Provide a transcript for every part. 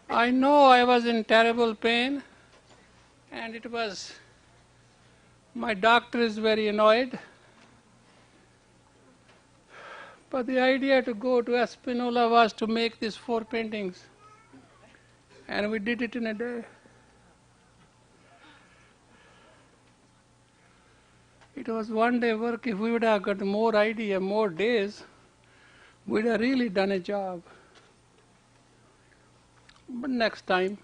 I know I was in terrible pain, and it was, my doctor is very annoyed. But the idea to go to Espinola was to make these 4 paintings. And we did it in a day. It was one day work. If we would have got more idea, more days, we'd have really done a job. But next time,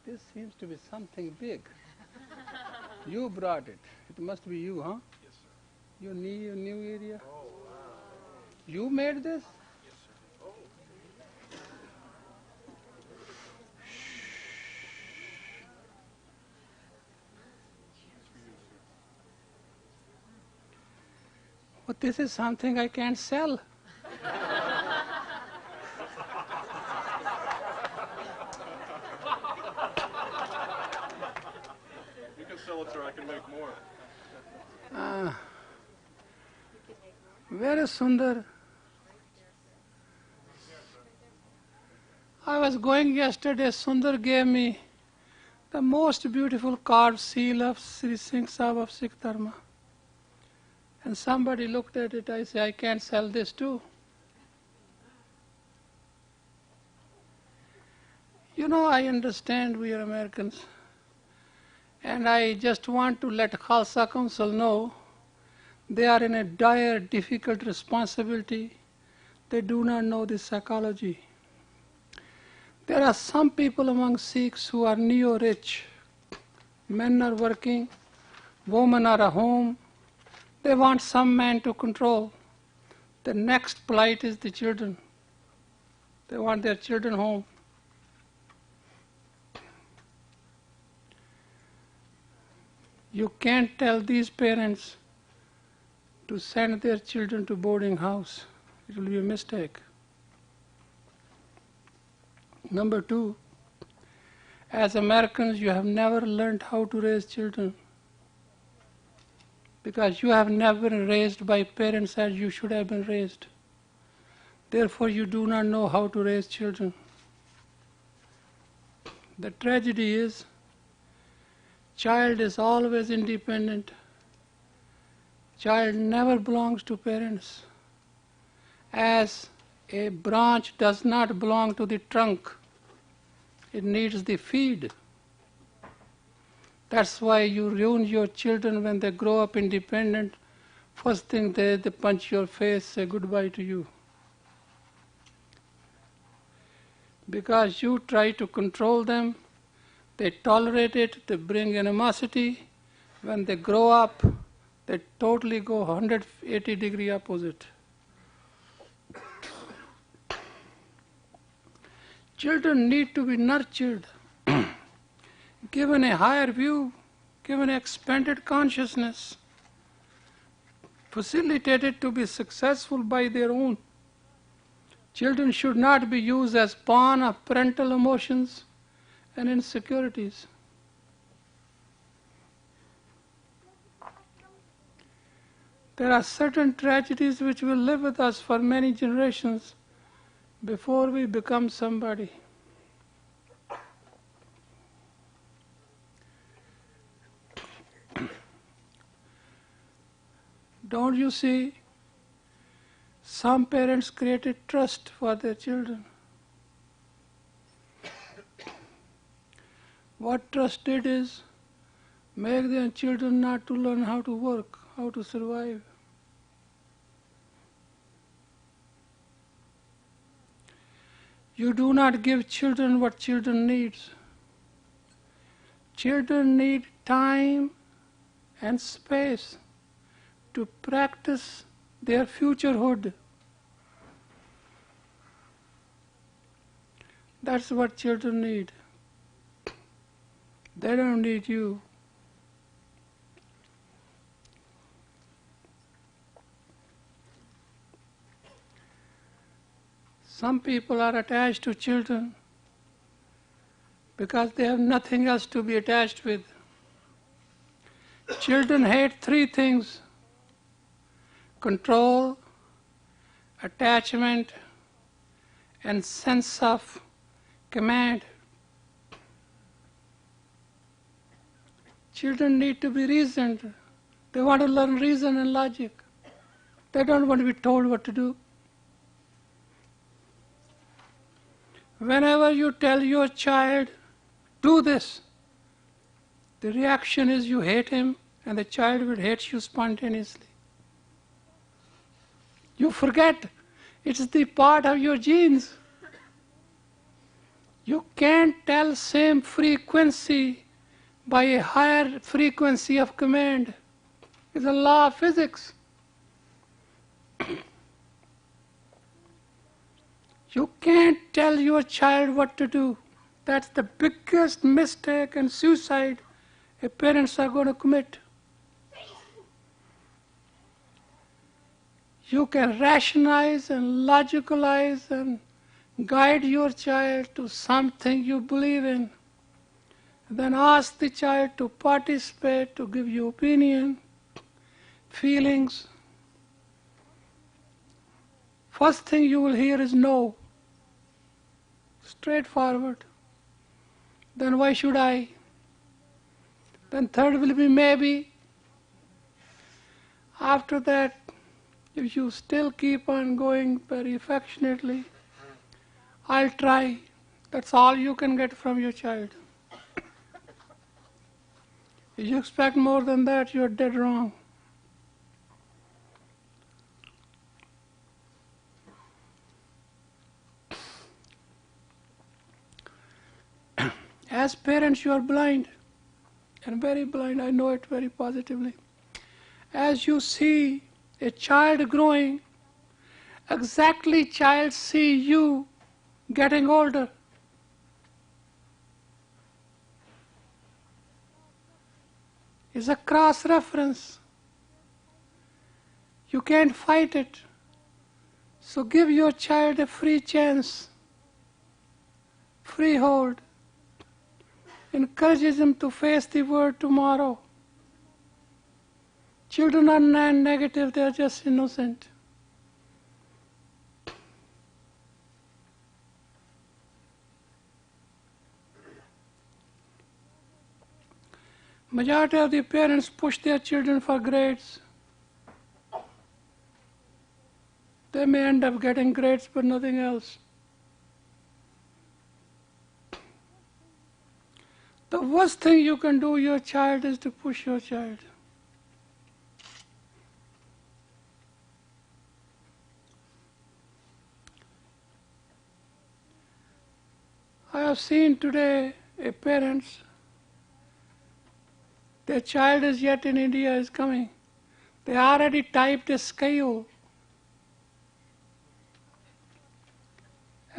this seems to be something big. You brought it. It must be you, huh? Yes, sir. Your new area? Oh, wow. You made this? Yes, sir. Oh. But this is something I can't sell. You can sell it, sir. I can make more. Very sundar. I was going yesterday, Sundar gave me the most beautiful carved seal of Sri Singh Sahib of Sikh Dharma. And somebody looked at it, I say, I can't sell this too. You know, I understand we are Americans. And I just want to let Khalsa Council know they are in a dire, difficult responsibility. They do not know this psychology. There are some people among Sikhs who are neo-rich. Men are working, women are at home. They want some man to control. The next plight is the children. They want their children home. You can't tell these parents to send their children to boarding house. It will be a mistake. Number 2, as Americans, you have never learned how to raise children because you have never been raised by parents as you should have been raised. Therefore, you do not know how to raise children. The tragedy is, child is always independent. Child never belongs to parents. As a branch does not belong to the trunk, it needs the feed. That's why you ruin your children when they grow up independent. First thing they punch your face, say goodbye to you. Because you try to control them, they tolerate it, they bring animosity. When they grow up, they totally go 180-degree opposite. Children need to be nurtured, given a higher view, given expanded consciousness, facilitated to be successful by their own. Children should not be used as pawn of parental emotions and insecurities. There are certain tragedies which will live with us for many generations before we become somebody. Don't you see? Some parents created trust for their children. What trust did is make their children not to learn how to work, how to survive. You do not give children what children need. Children need time and space to practice their futurehood. That's what children need. They don't need you. Some people are attached to children because they have nothing else to be attached with. Children hate three things: control, attachment, and sense of command. Children need to be reasoned. They want to learn reason and logic. They don't want to be told what to do. Whenever you tell your child, do this, the reaction is you hate him, and the child will hate you spontaneously. You forget it's the part of your genes. You can't tell same frequency by a higher frequency of command. It's a law of physics. You can't tell your child what to do. That's the biggest mistake and suicide a parents are going to commit. You can rationalize and logicalize and guide your child to something you believe in. Then ask the child to participate, to give you opinion, feelings. First thing you will hear is no. Straightforward. Then why should I? Then third will be maybe. After that, if you still keep on going very affectionately, I'll try. That's all you can get from your child. If you expect more than that, you're dead wrong. As parents, you are blind, and very blind. I know it very positively. As you see a child growing, exactly child see you getting older. It's a cross-reference. You can't fight it. So give your child a free chance, free hold. Encourages him to face the world tomorrow. Children are not negative, they are just innocent. Majority of the parents push their children for grades. They may end up getting grades but nothing else. The worst thing you can do your child is to push your child. I have seen today a parents, their child is yet in India, is coming. They already typed a scale.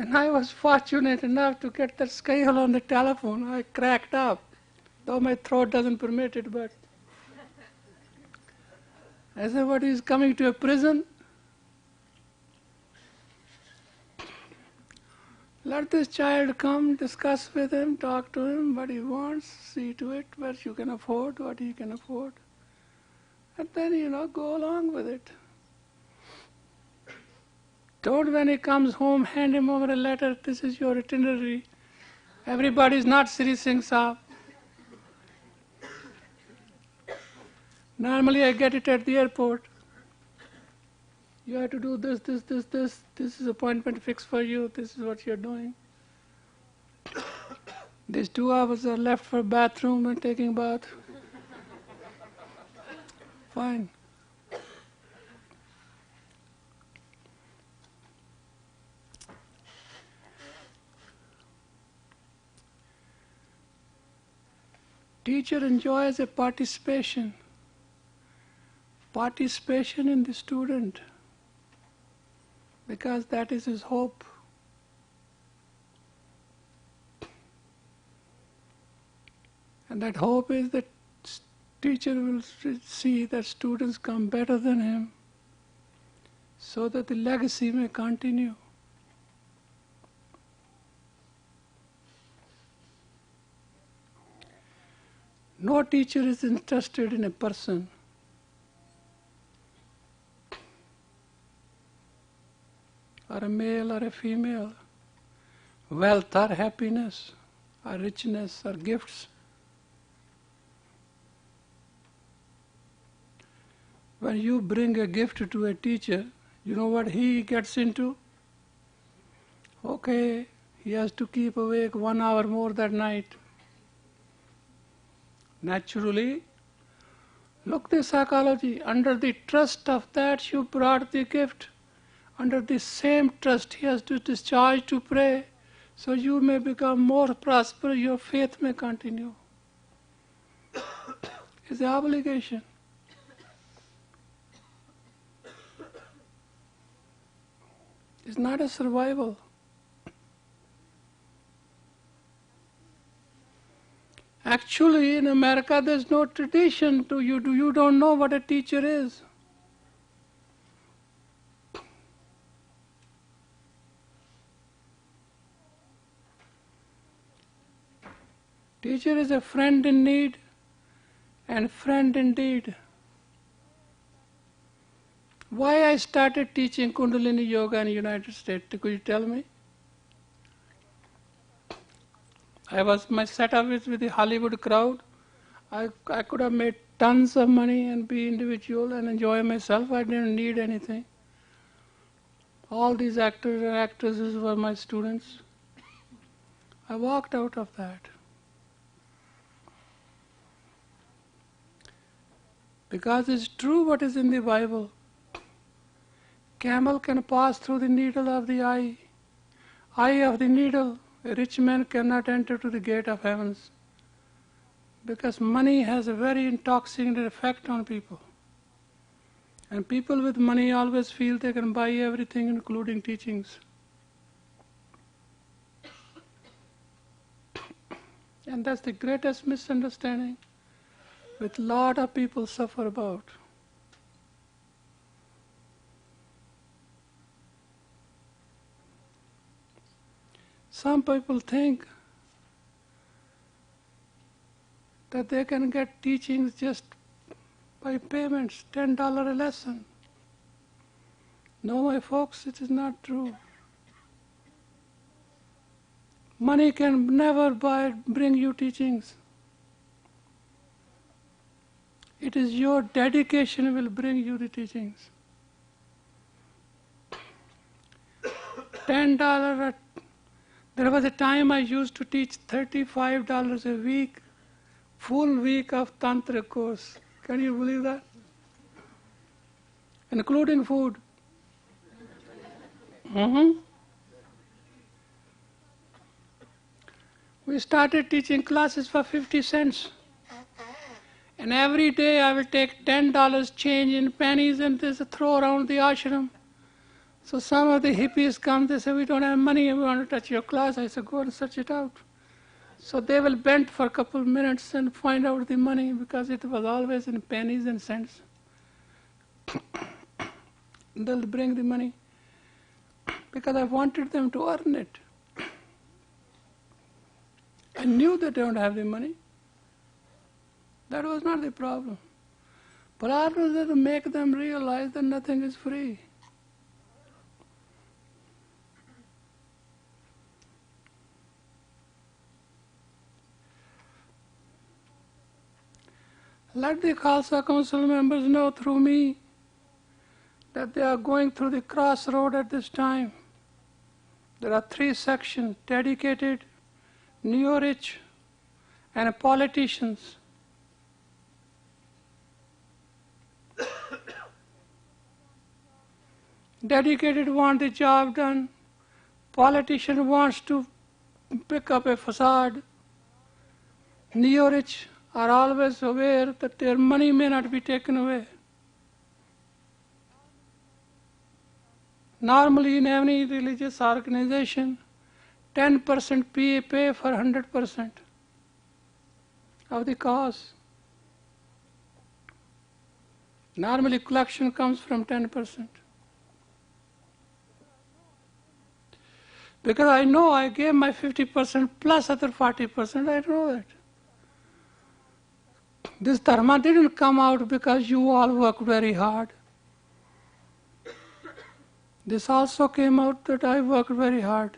And I was fortunate enough to get that scale on the telephone. I cracked up, though my throat doesn't permit it, but I said, what, he's coming to a prison? Let this child come, discuss with him, talk to him what he wants, see to it what you can afford, what he can afford. And then, go along with it. Don't, when he comes home, hand him over a letter, this is your itinerary. Everybody's not Sri Singh Saab. Normally I get it at the airport. You have to do this, this, this, this. This is appointment fixed for you. This is what you're doing. These 2 hours are left for bathroom and taking bath. Fine. Teacher enjoys a participation in the student, because that is his hope. And that hope is that teacher will see that students come better than him, so that the legacy may continue. No teacher is interested in a person. Or a male or a female, wealth or happiness, or richness or gifts. When you bring a gift to a teacher, you know what he gets into? Okay, he has to keep awake 1 hour more that night. Naturally, look the psychology. Under the trust of that you brought the gift. Under the same trust he has to discharge to pray. So you may become more prosperous, your faith may continue. It's the obligation. It's not a survival. Actually, in America, there's no tradition to you. You don't know what a teacher is. Teacher is a friend in need and friend indeed. Why I started teaching Kundalini Yoga in the United States, could you tell me? My setup is with the Hollywood crowd. I could have made tons of money and be individual and enjoy myself. I didn't need anything. All these actors and actresses were my students. I walked out of that. Because it's true what is in the Bible. Camel can pass through the needle of the eye. Eye of the needle. A rich man cannot enter to the gate of heavens. Because money has a very intoxicating effect on people. And people with money always feel they can buy everything, including teachings. And that's the greatest misunderstanding which a lot of people suffer about. Some people think that they can get teachings just by payments, $10 a lesson. No, my folks, it is not true. Money can never bring you teachings. It is your dedication will bring you the teachings. $10. There was a time I used to teach $35 a week, full week of tantric course. Can you believe that? Including food. We started teaching classes for 50 cents. And every day I will take $10 change in pennies and just throw around the ashram. So some of the hippies come, they say, we don't have money, we want to touch your class. I say, go and search it out. So they will bend for a couple of minutes and find out the money because it was always in pennies and cents. They'll bring the money because I wanted them to earn it. I knew they don't have the money. That was not the problem. But I was to make them realize that nothing is free. Let the Khalsa Council members know through me that they are going through the crossroad at this time. There are 3 sections: dedicated, neo-rich, and politicians. Dedicated want the job done. Politician wants to pick up a facade. Neo-rich are always aware that their money may not be taken away. Normally in any religious organization, 10% pay for 100% of the cause. Normally collection comes from 10%. Because I know I gave my 50% plus other 40%, I know that. This dharma didn't come out because you all worked very hard. This also came out that I worked very hard.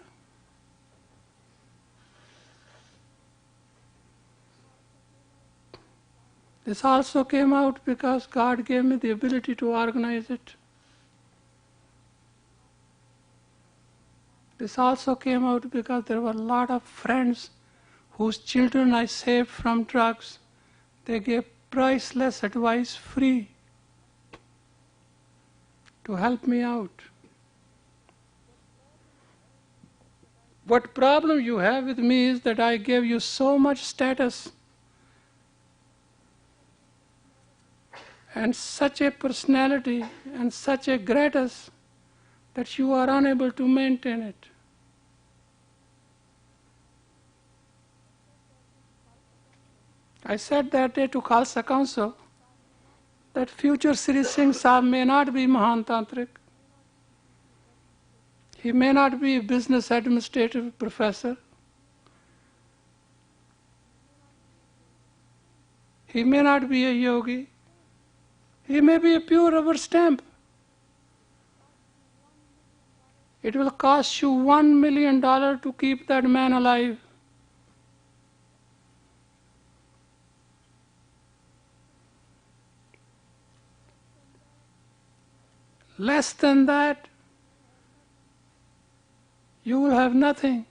This also came out because God gave me the ability to organize it. This also came out because there were a lot of friends whose children I saved from drugs. They gave priceless advice free to help me out. What problem you have with me is that I gave you so much status and such a personality and such a gratis that you are unable to maintain it. I said that day to Khalsa Council that future Sri Singh Sahib may not be Mahan Tantrik. He may not be a business administrative professor. He may not be a yogi. He may be a pure rubber stamp. It will cost you $1 million to keep that man alive. Less than that, you will have nothing.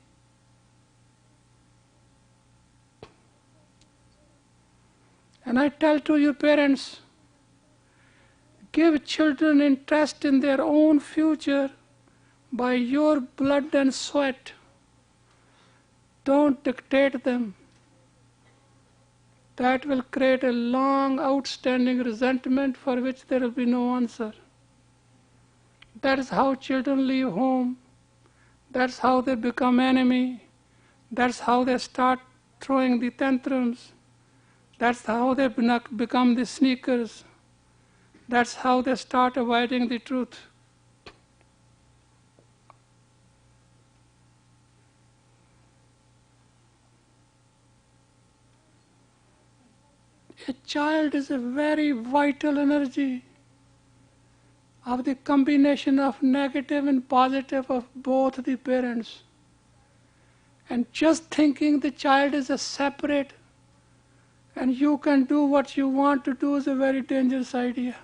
And I tell to your parents, give children interest in their own future by your blood and sweat. Don't dictate them. That will create a long outstanding resentment for which there will be no answer. That is how children leave home. That's how they become enemy. That's how they start throwing the tantrums. That's how they become the sneakers. That's how they start avoiding the truth. A child is a very vital energy of the combination of negative and positive of both the parents. And just thinking the child is a separate and you can do what you want to do is a very dangerous idea.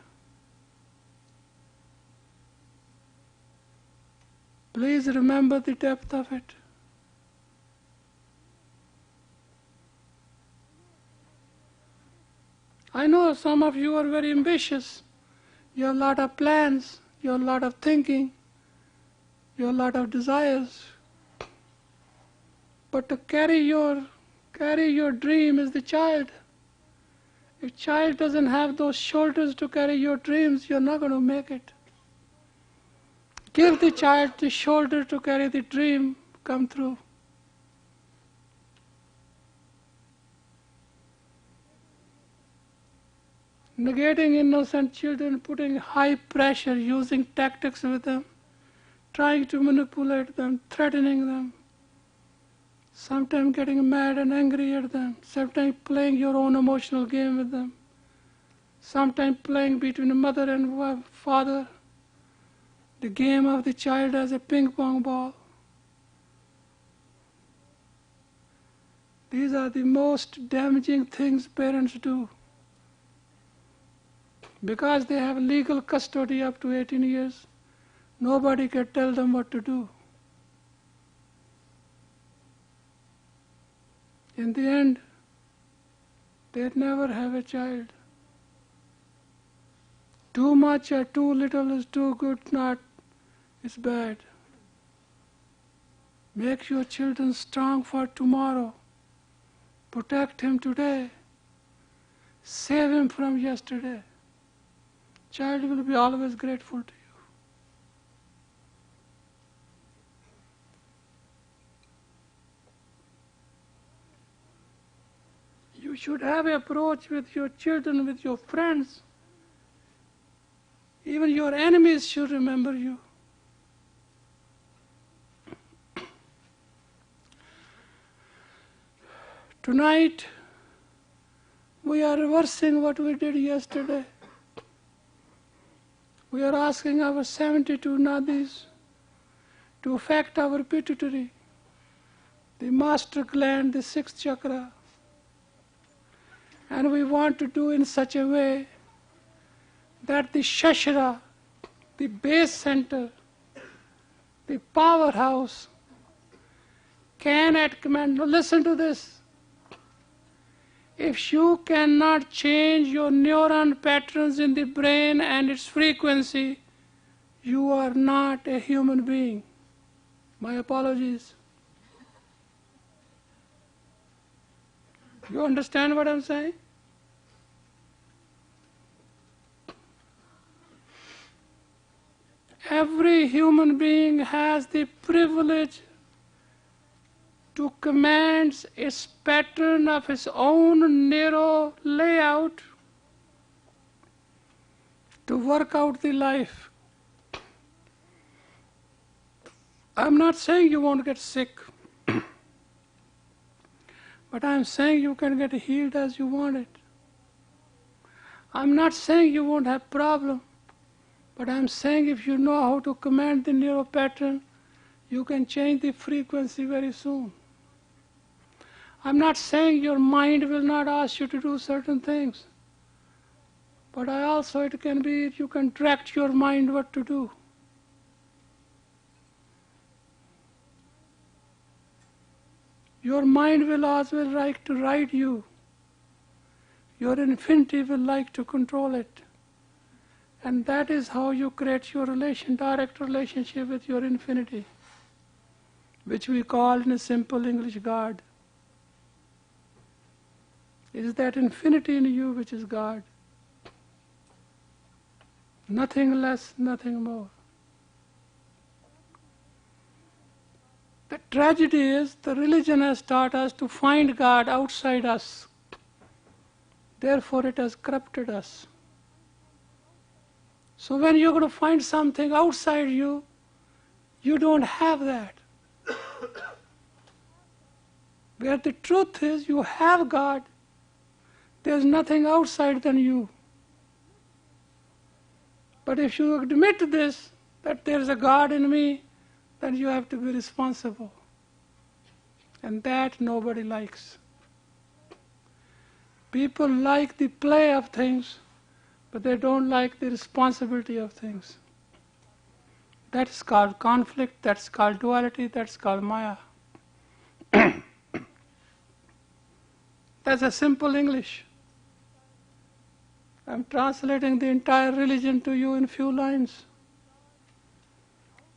Please remember the depth of it. I know some of you are very ambitious. You have a lot of plans, you have a lot of thinking, you have a lot of desires. But to carry your dream is the child. If child doesn't have those shoulders to carry your dreams, you're not going to make it. Give the child the shoulder to carry the dream, come through. Negating innocent children, putting high pressure, using tactics with them, trying to manipulate them, threatening them, sometimes getting mad and angry at them, sometimes playing your own emotional game with them, sometimes playing between a mother and father, the game of the child as a ping pong ball. These are the most damaging things parents do. Because they have legal custody up to 18 years, nobody can tell them what to do. In the end, they never have a child. Too much or too little is too good, not is bad. Make your children strong for tomorrow. Protect him today. Save him from yesterday. Child will be always grateful to you. You should have an approach with your children, with your friends. Even your enemies should remember you. Tonight, We are reversing what we did yesterday. We are asking our 72 nadis to affect our pituitary, the master gland, the sixth chakra. And we want to do in such a way that the shashra, the base center, the powerhouse, can at command. Now listen to this. If you cannot change your neuron patterns in the brain and its frequency, you are not a human being. My apologies. You understand what I'm saying? Every human being has the privilege to command its pattern of his own narrow layout to work out the life. I'm not saying you won't get sick, but I'm saying you can get healed as you want it. I'm not saying you won't have problem, but I'm saying if you know how to command the neural pattern, you can change the frequency very soon. I'm not saying your mind will not ask you to do certain things, but it can be you can direct your mind what to do. Your mind will always like to ride you. Your infinity will like to control it. And that is how you create your direct relationship with your infinity, which we call in a simple English God. It is that infinity in you which is God. Nothing less, nothing more. The tragedy is the religion has taught us to find God outside us. Therefore it has corrupted us. So when you're going to find something outside you, you don't have that. Where the truth is you have God. There's nothing outside than you. But if you admit this, that there's a God in me, then you have to be responsible. And that nobody likes. People like the play of things, but they don't like the responsibility of things. That's called conflict, that's called duality, that's called Maya. That's a simple English. I'm translating the entire religion to you in few lines.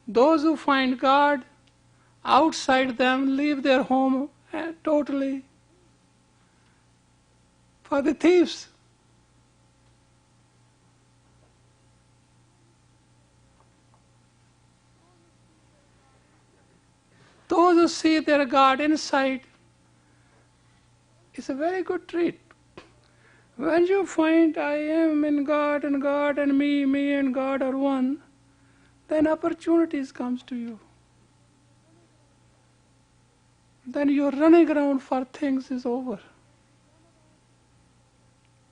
Those who find God outside them leave their home totally for the thieves. Those who see their God inside, it's a very good treat. When you find I am in God and me and God are one, then opportunities comes to you. Then your running around for things is over.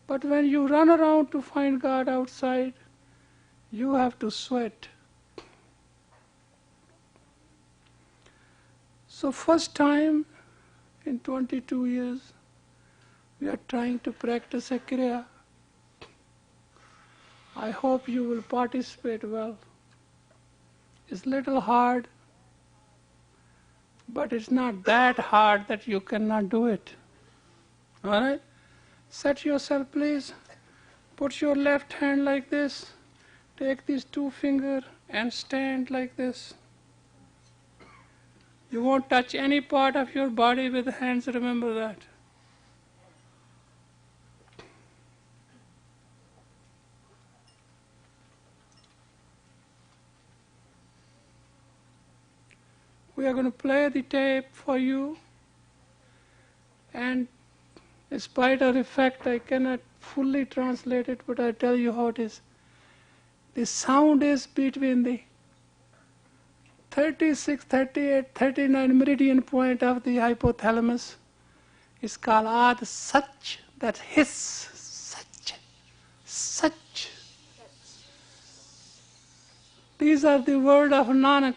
But when you run around to find God outside, you have to sweat. So first time in 22 years, we are trying to practice a kriya. I hope you will participate well. It's a little hard, but it's not that hard that you cannot do it. All right? Set yourself, please. Put your left hand like this. Take these two fingers and stand like this. You won't touch any part of your body with the hands, remember that. We are going to play the tape for you, and in spite of the fact I cannot fully translate it, but I tell you how it is. The sound is between the 36, 38, 39 meridian point of the hypothalamus. It's called Ad Sach that hiss, such. These are the word of Nanak.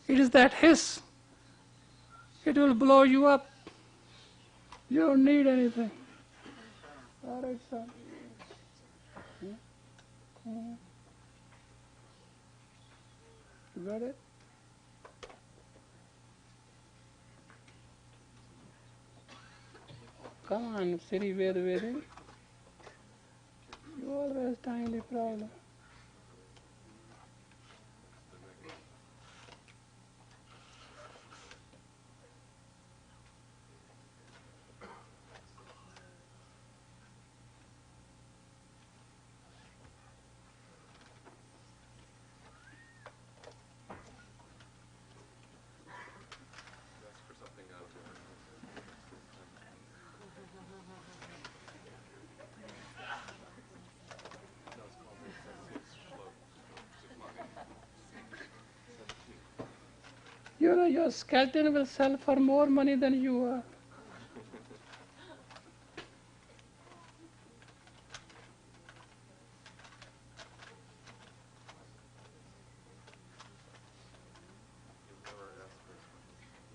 It is that hiss. It will blow you up. You don't need anything. All right, son. You got it? Come on, Siri Vedi. You always tiny problem. You know, your skeleton will sell for more money than you are.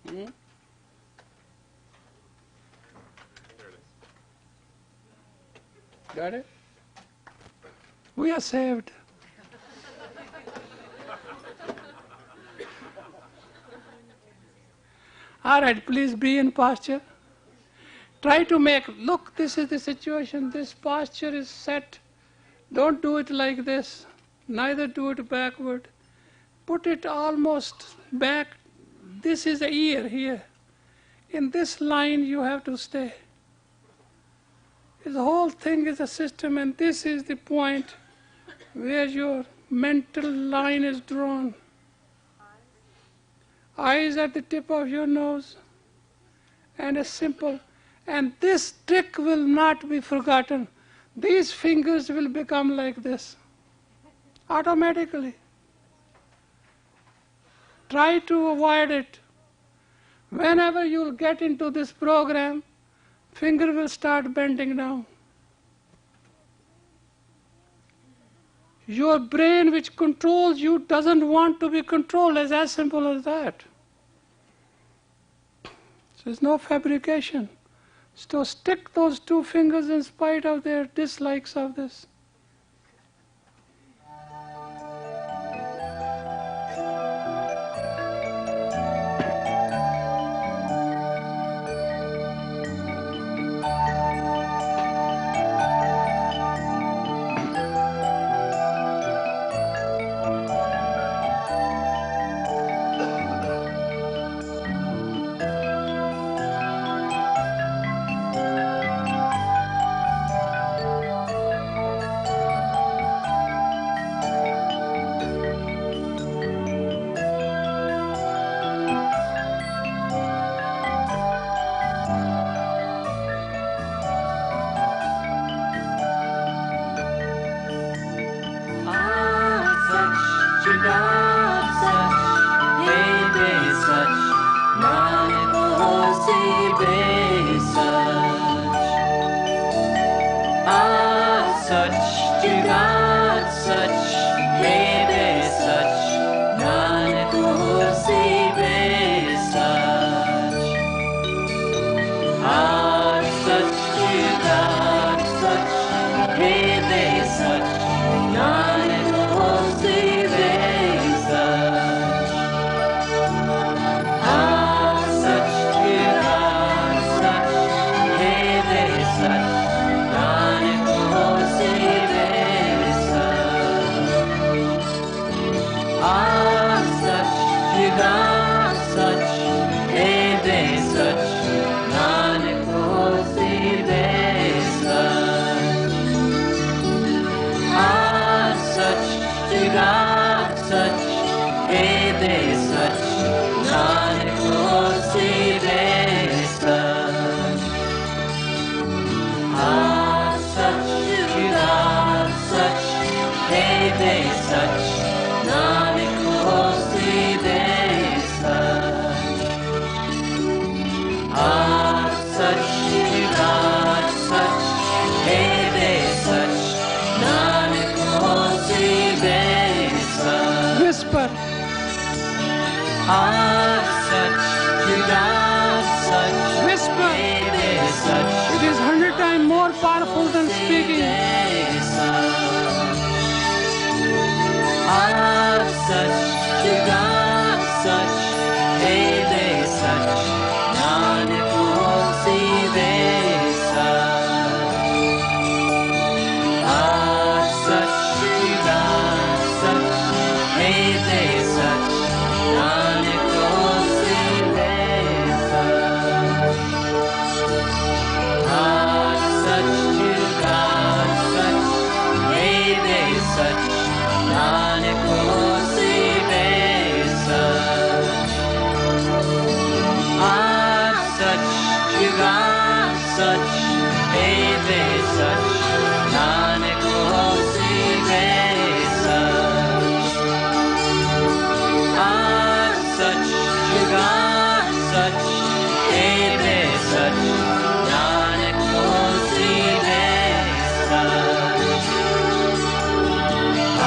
Hmm? Got it? We are saved. All right, please be in posture. Try to look, this is the situation. This posture is set. Don't do it like this. Neither do it backward. Put it almost back. This is the ear here. In this line, you have to stay. The whole thing is a system, and this is the point where your mental line is drawn. Eyes at the tip of your nose, and a simple, and this trick will not be forgotten. These fingers will become like this, automatically. Try to avoid it. Whenever you'll get into this program, finger will start bending down. Your brain, which controls you, doesn't want to be controlled. It's as simple as that. So there's no fabrication. So stick those two fingers in spite of their dislikes of this. Such Nanak होसी बेसा Whisper. आप सच जुदा सच Whisper. Hey such It is 100 times more powerful than speaking. बेसा आप सच जुदा सच हे सच नानक होसी बेसा आप सच जुदा सच हे सच नानक होसी बेसा आप सच जुदा सच हे सच नानक होसी बेसा आप सच जुदा सच हे सच नानक होसी बेसा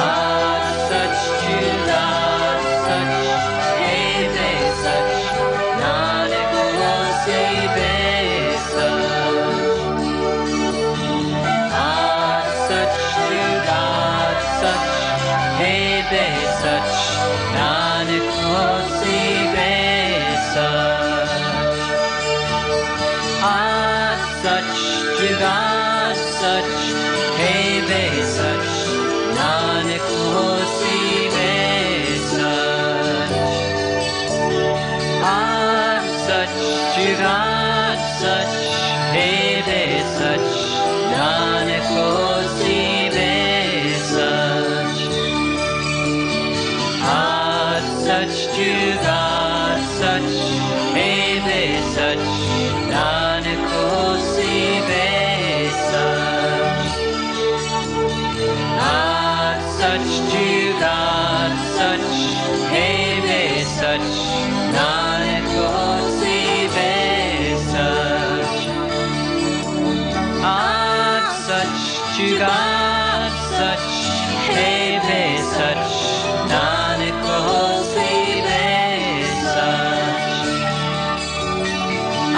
आप सच जुदा सच हे सच नानक होसी बेसा आप सच जुदा सच हे सच नानक होसी बेसा आप सच जुदा सच हे सच नानक होसी बेसा आप सच जुदा सच हे सच नानक होसी बेसा आप सच जुदा सच हे सच नानक होसी बेसा आप सच जुदा सच हे सच नानक होसी बेसा आप सच जुदा सच हे सच नानक होसी बेसा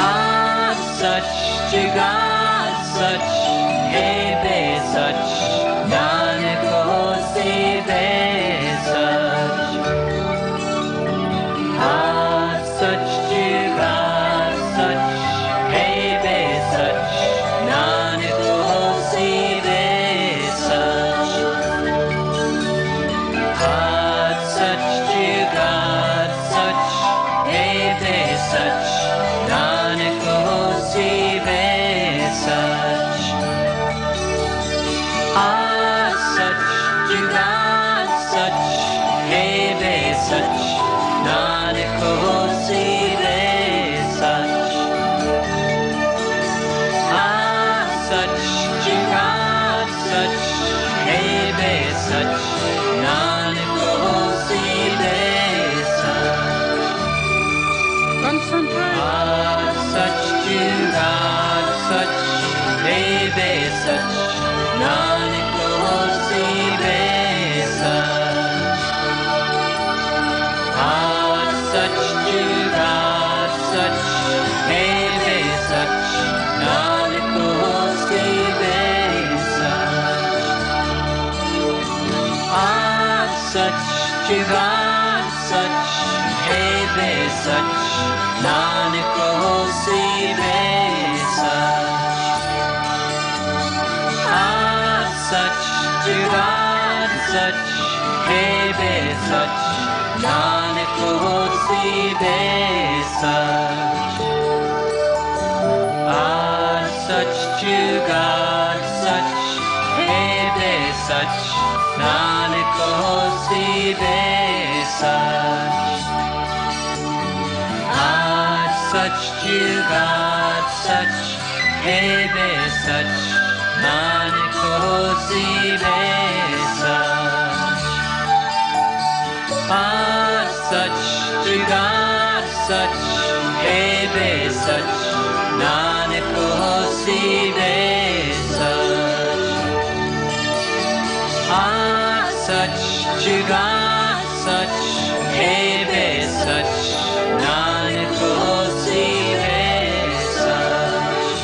आप सच जुदा सच हे सच नानक होसी बेसा आप सच जुदा सच हे सच नानक होसी बेसा आप सच जुदा सच हे सच नानक होसी बेसा आप सच जुदा सच हे सच नानक होसी बेसा आप सच जुदा सच हे सच नानक होसी बेसा आप सच जुदा सच हे सच नानक होसी बेसा Concentrate. आप सच जुदा सच हे सच नानक होसी बेसा आप सच जुदा सच हे सच नानक होसी बेसा आप सच जुदा सच हे सच नानक होसी बेसा आप सच जुदा सच हे सच नानक होसी बेसा आप सच जुदा सच हे सच नानक होसी बेसा आप सच जुदा सच हे सच नानक होसी बेसा आप सच जुदा सच हे सच नानक होसी बेसा Art such to God such, hey be such, Nanak hosi be such.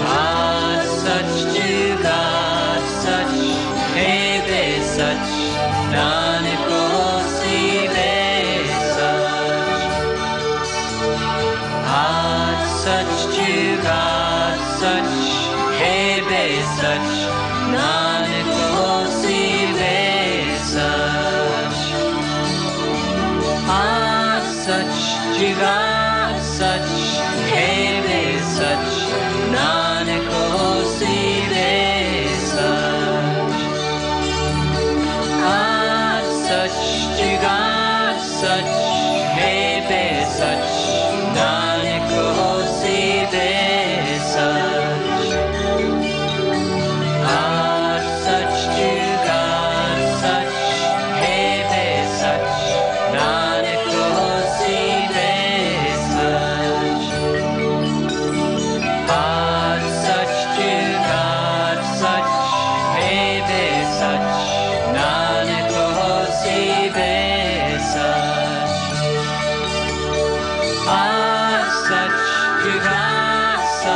Art such to God such, hey be such, Nanak hosi be such. Art such to God such, hey be such, Nanak hosi be such. Art such to God such, hey be such, Nanak hosi be such. Art such to God such, hey be such, Nanak hosi be such. Art such to God such, hey be such, Nanak hosi be such. Art such to God such, hey be such, Nanak hosi be such. Art such to God such,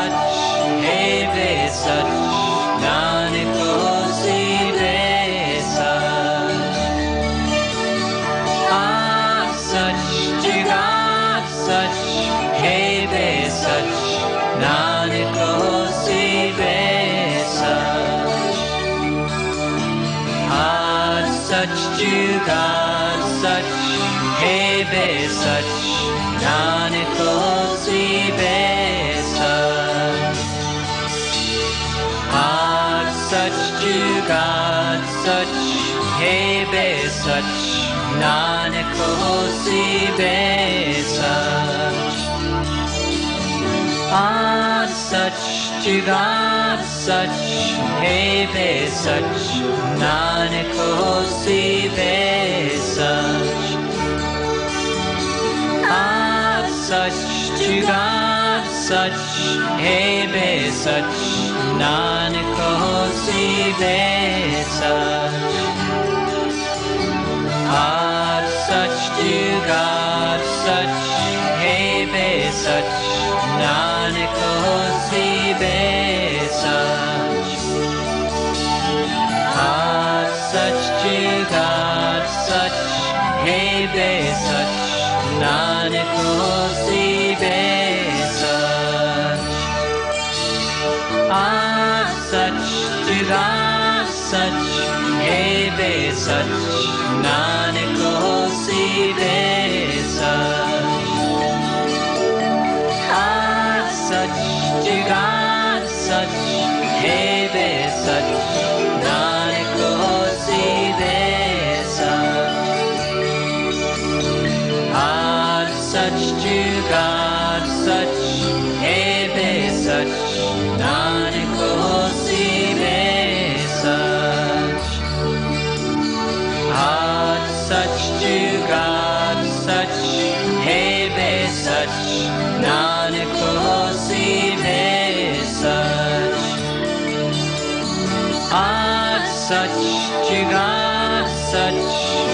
hey be such, Nanak hosi be such. Art such to God such, hey be such, Nanak hosi be such. Art such to God such, hey be such, Nanak hosi be such. Art such to God such, hey be such, Nanak hosi be such. Art such to God such, hey be such, Nanak hosi be such. Art such to God such, hey be such, Nanak hosi be such. Art such to God such, hey be such, Nanak hosi be such. Art such to God such, hey be such, Nanak hosi be such. Art such to God such, hey be such, Nanak hosi be such. Art such to God such, hey be such, Nanak hosi be such. Art such to God such, hey be such, Nanak hosi be such. Art such to God such, hey be such, Nanak hosi be such. Art such to God such,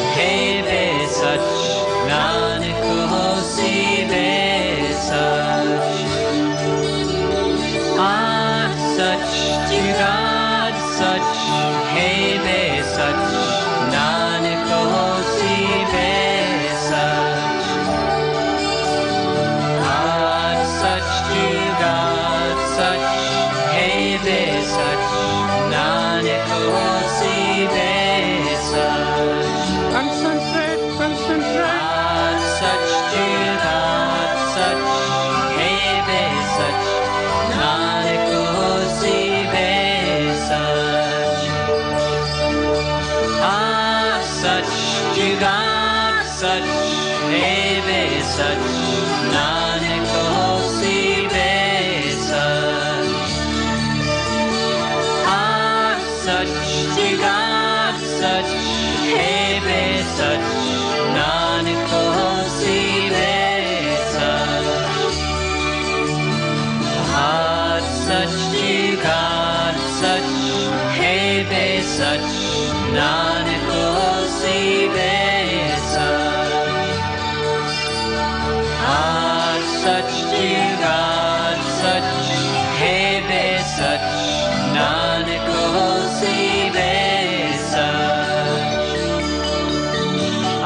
hey be such, Nanak hosi be such. Art such to God such, hey be such, Nanak hosi be such. Art such to God such, hey be such, Nanak hosi be such. Concentrate, concentrate. Art such to God such, hey be such, Nanak hosi be such. Art such to God such, hey be such, Nanak hosi be such. Art such to God such, hey be such, Nanak hosi be such. Art such to God such, hey be such, nanak hosi be such. Aaj such jugad such, hai be such, nanak hosi be such.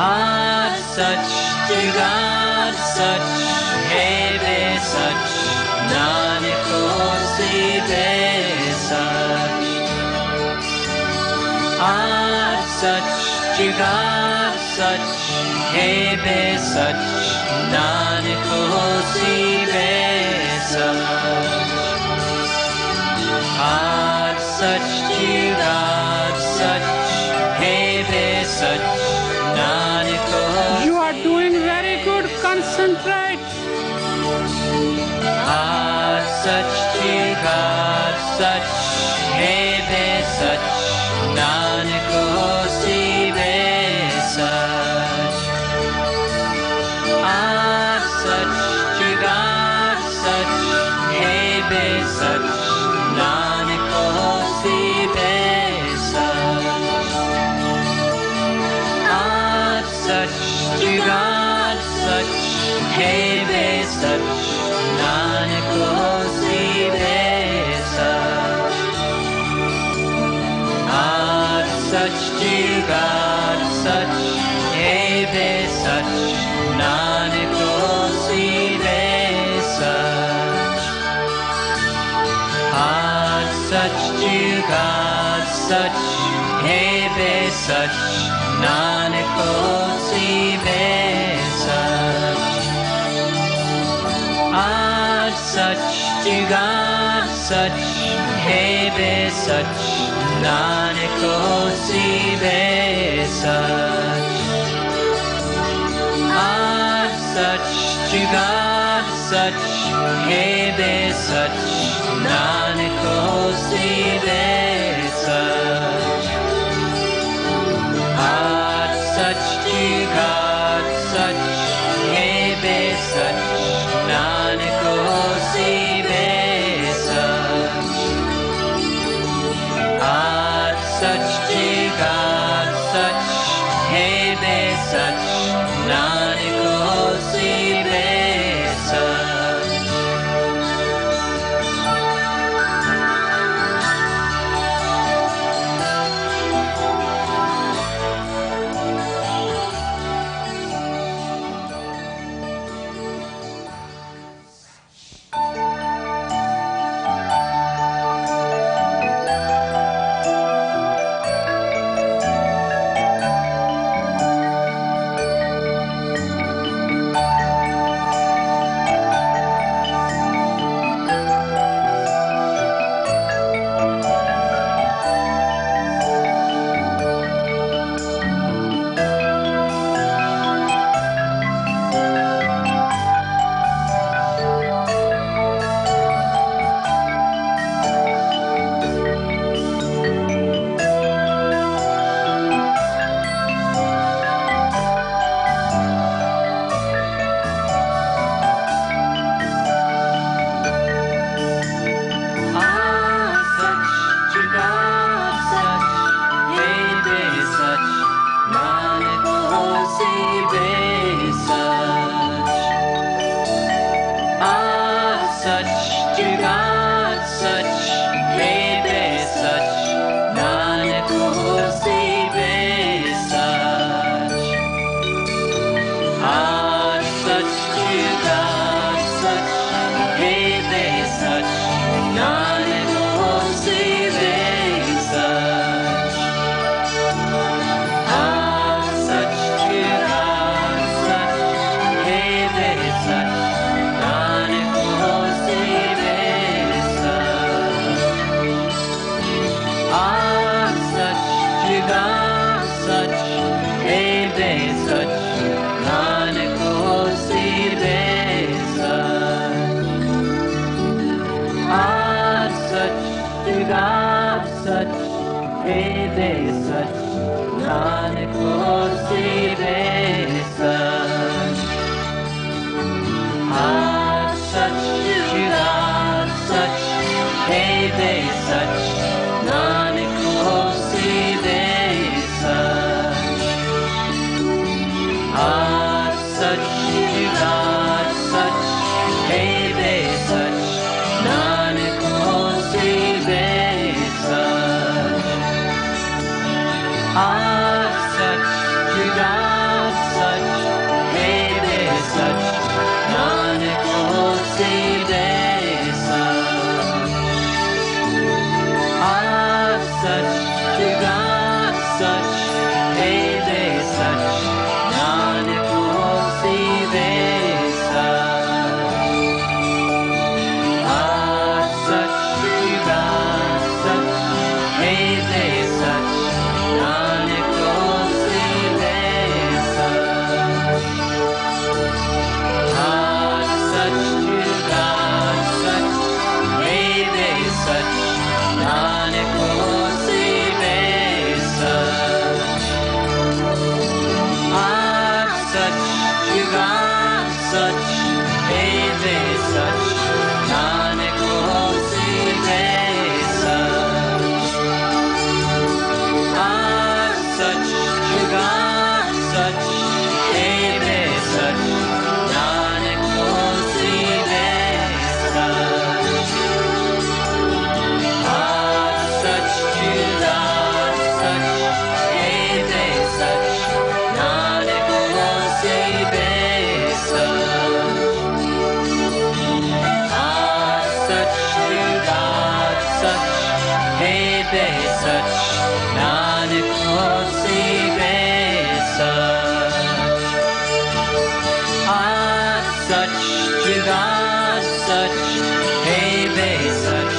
Aaj such jugad such, hai be such, nanak hosi be such. Aaj such jugad such, hai be such, nanak hosi be such. Aaj such jugad such, hai be such, nanak hosi. You are doing very good. Concentrate. Aaj such jugad such, hai be such, nanak hosi be such. Aaj such jugad such, hai be such, nanak hosi be such. Aaj such jugad such, hai be such, nanak hosi be such. Aaj such jugad such, hai be such, nanak hosi be such. Aaj such jugad such, hai be such, nanak hosi be such. Aaj such jugad such, hai be such, nanak hosi be such. Aaj such jugad such, hai be such, nanak hosi be such. Aaj such jugad such, hai be such, nanak hosi be such. Aaj such jugad such, hai be such, nanak hosi be such. are such, to God such, Hebe such, Nanak hosi de such. Are such, to God such, Hebe such, Nanak hosi de such. Are such, to God such, Hebe such, Nanak hosi de such. Are such, to God such, Hebe such, Nanak hosi de such. Are such, to God such, Hebe such, Nanak hosi de such. Are such, to God such, Hebe such, Nanak hosi de such. Are such, to God such, Hebe such, Nanak hosi de such. Are such, to God such, Hebe such,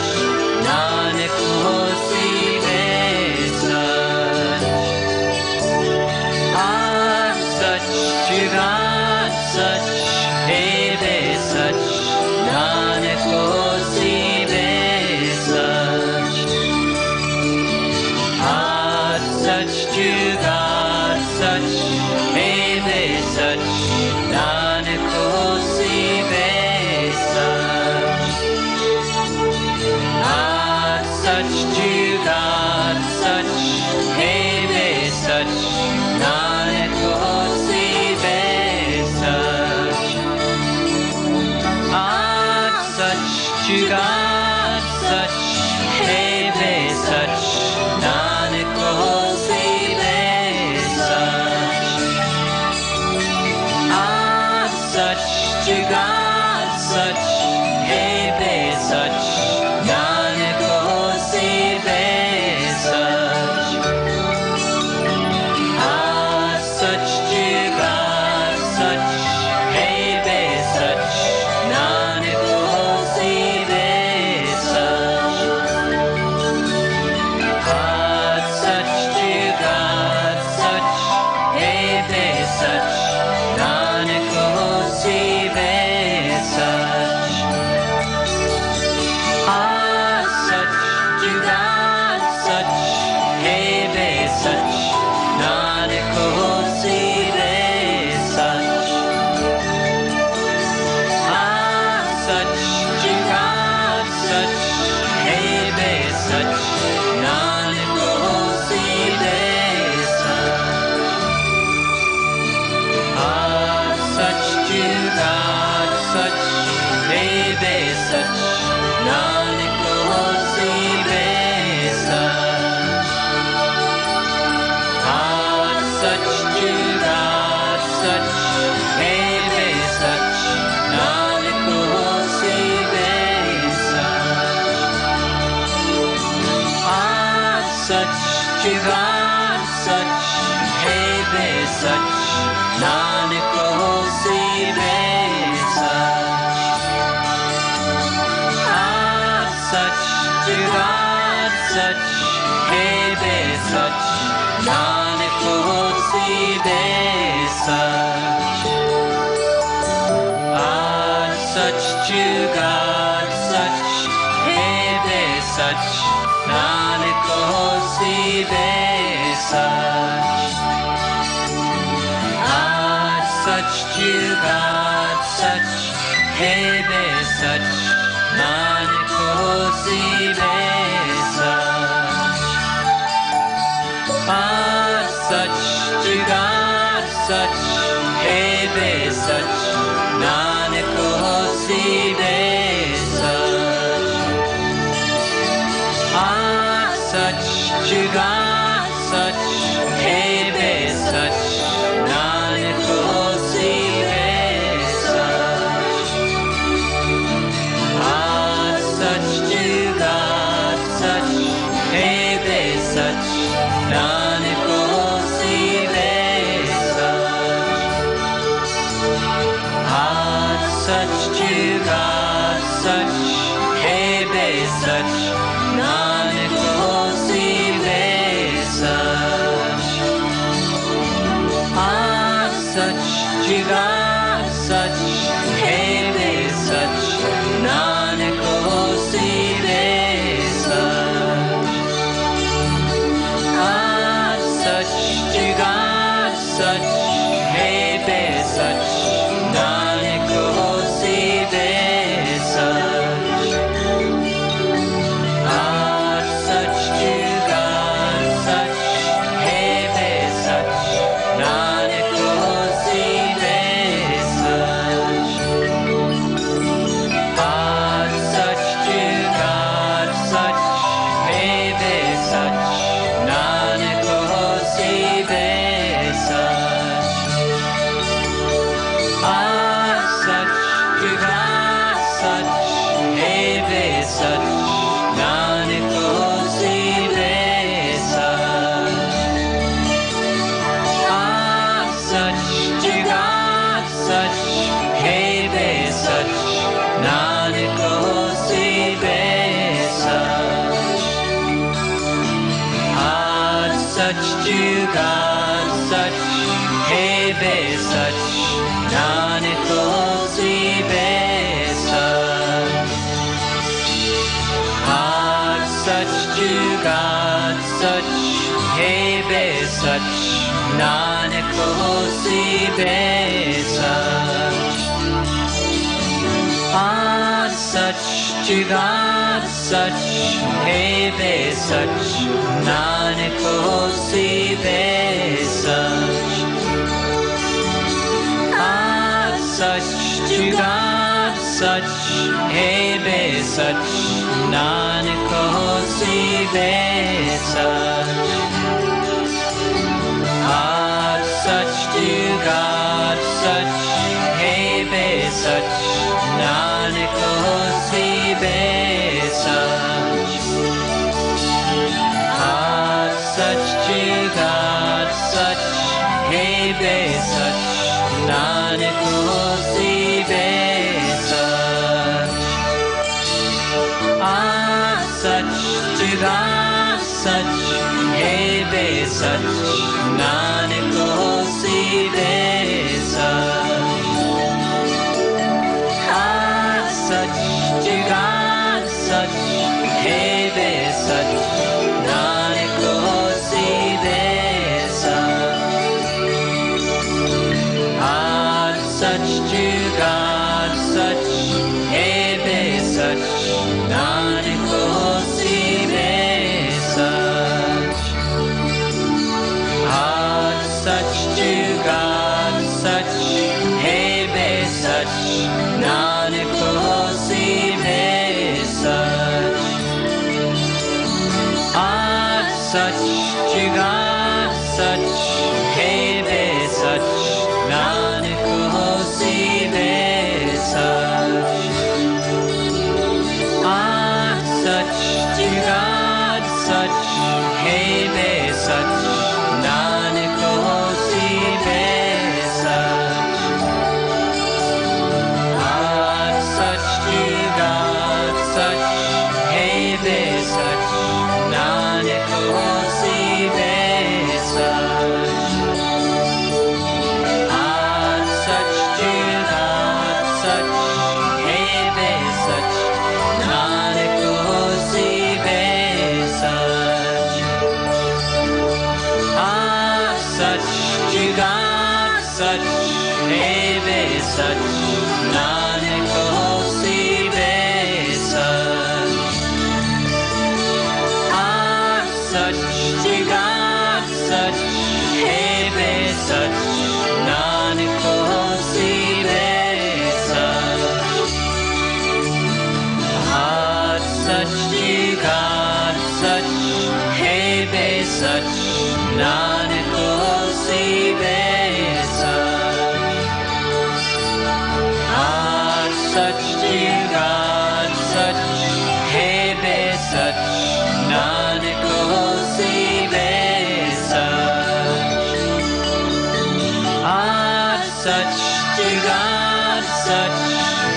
Nanak hosi de such. Are such, to God such, Hebe such, Nanak hosi de such. Are such, to God such, Hebe such, Nanak hosi de such. Are such, to God such, Hebe such, Nanak hosi de such. Are such, to God such, Hebe such, Nanak hosi de such. Are such, to God such, Hebe such, Nanak hosi de such. Are such, to God such, Hebe such, Nanak hosi de such. Are such, to God such, Hebe such, Nanak hosi de such. Are such, to God such, Hebe such, Nanak hosi de such. Are such, to God such, Hebe such, Nanak hosi de such. Are such, to God such, Hebe such, Nanak hosi de such. Are such, to God such, Hebe such, Nanak hosi de such. Are such, to God such, Hebe such, Nanak hosi de such. Are such, to God such, Hebe such, Nanak hosi de such. Are such, to God such, Hebe such, Nanak hosi de such. Are such, to God such, Hebe such, Nanak hosi de such. Are such, to God such, Hebe such, Nanak hosi de such. Are such, to God such, Hebe such, Nanak hosi de such. Are such, to God such, such, nanak hosi be such. Aaj such jugaad such, hai be such, nanak hosi be such. Aaj such jugaad such, hai be such, nanak hosi be such. Aaj such jugaad such, hai be such, nanak hosi be such. Aaj such jugaad such, hai be such, nanak hosi be such. Aaj such jugaad such, hai be such, nanak hosi be such. Aaj such jugaad such, hai be such, nanak hosi be such. Aaj such jugaad such, hai be such, nanak hosi be such. Aaj such jugaad such, hai be such, nanak hosi be such. Aaj such jugaad such, hai be such, nanak hosi be such. Aaj such jugaad such, hai be such, nanak hosi be such. Aaj such jugaad such, hai be such, nanak hosi be such. Aaj such jugaad such, hai be such, nanak hosi be such. Aaj such jugaad such, hai be such, nanak hosi be such. Aaj such jugaad such, hai be such, nanak hosi be such. Aaj such jugaad such, hai be such, nanak hosi be such. Aaj such jugaad such, hai be such, nanak hosi be such. Aaj such jugaad such, hai be such, nanak hosi be such. Aaj such jugaad such, hai be such, nanak hosi be such. Aaj such jugaad such, hai be such, nanak hosi be such. Aaj such jugaad such, hai be such, nanak hosi be such. Aaj such jugaad such, hai be such, nanak hosi be such. Aaj such jugaad such, hai be such, nanak hosi be such. Aaj such jugaad such, hai be such, nanak hosi be such. Aaj such jugaad such, hai be such, nanak hosi be such. Aaj such jugaad such, hai be such, nanak hosi jugaad sach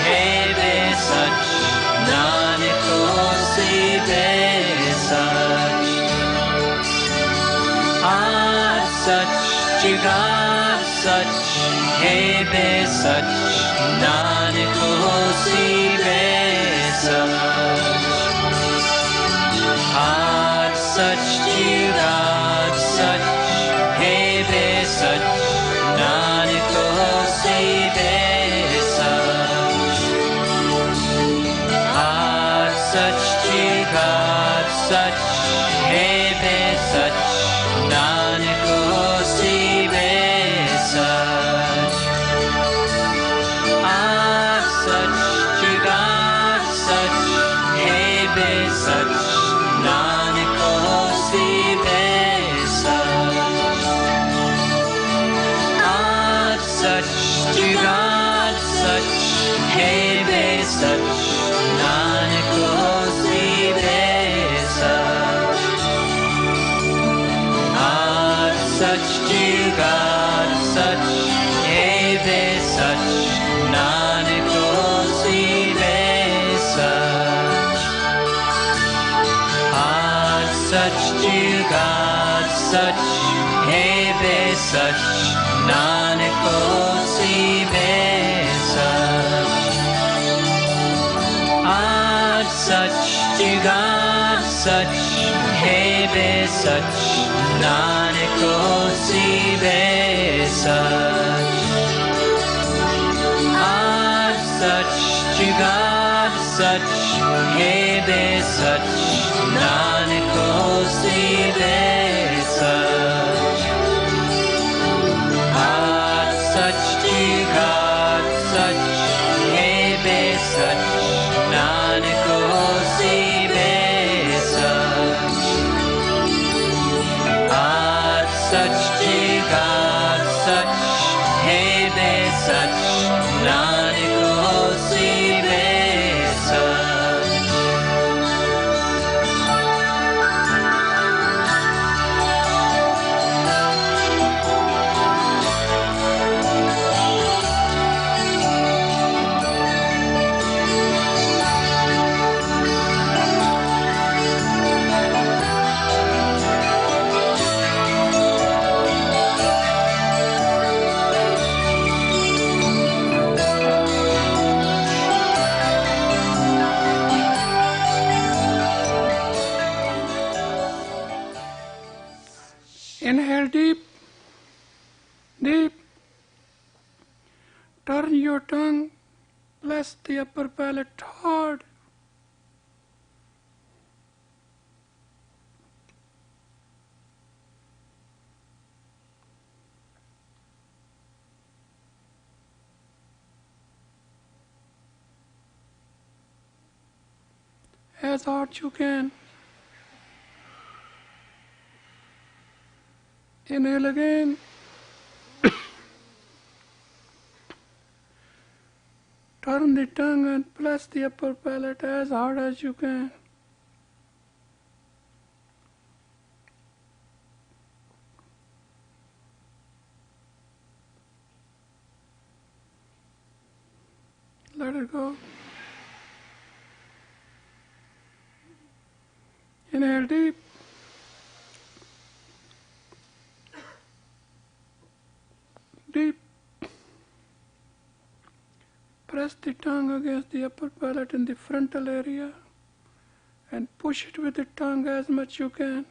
heve sach nanak hosi be sach aad sach jugaad sach heve sach nanak hosi be sach aad sach jugaad sach heve sach nanak hosi be sach aad sach jugaad sach heve sach nanak hosi be sach aad sach jugaad sach heve sach nanak hosi be sach aad sach jugaad sach heve sach nanak hosi be sach aad sach jugaad sach heve sach nanak hosi be sach aad sach jugaad sach heve sach nanak hosi be sach aad sach jugaad sach heve sach nanak hosi be sach aad sach jugaad sach heve sach nanak hosi be sach aad sach jugaad sach heve sach nanak hosi be sach aad sach jugaad sach heve sach nanak hosi be sach Inhale deep, deep. Turn your tongue, bless the upper palate hard. As hard you can. Inhale again. Turn the tongue and press the upper palate as hard as you can. Let it go. Inhale deep. Deep. Press the tongue against the upper palate in the frontal area and push it with the tongue as much you can.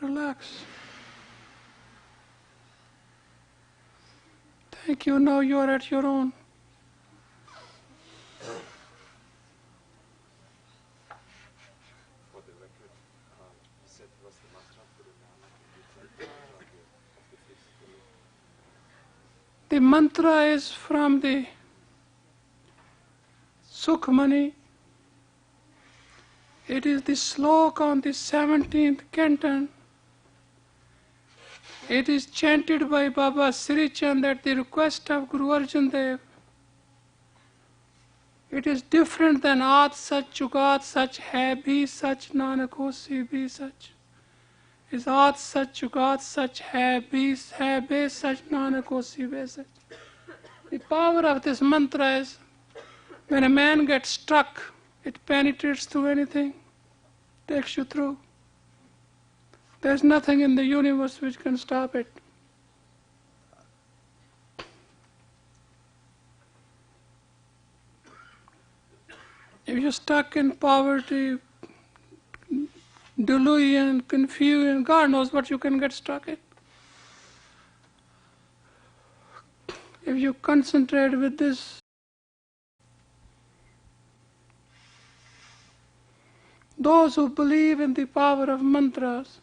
Relax. Thank you. Now you are at your own. For the record, you said was the mantra for the Nana of the fifth. The mantra is from the Sukhmani. It is the slok on the 17th canton. It is chanted by Baba Sri Chand at the request of Guru Arjan Dev. It is different than Aad Sach, Jugaad Sach, Hai Bhi Sach, Nanak Hosi Bhi Sach. Is Aad Sach, Jugaad Sach, Hai Bhi Sach, Nanak Hosi Bhi Sach. The power of this mantra is when a man gets struck, it penetrates through anything, takes you through. There's nothing in the universe which can stop it. If you're stuck in poverty, delusion, confusion, God knows what you can get stuck in. If you concentrate with this, those who believe in the power of mantras,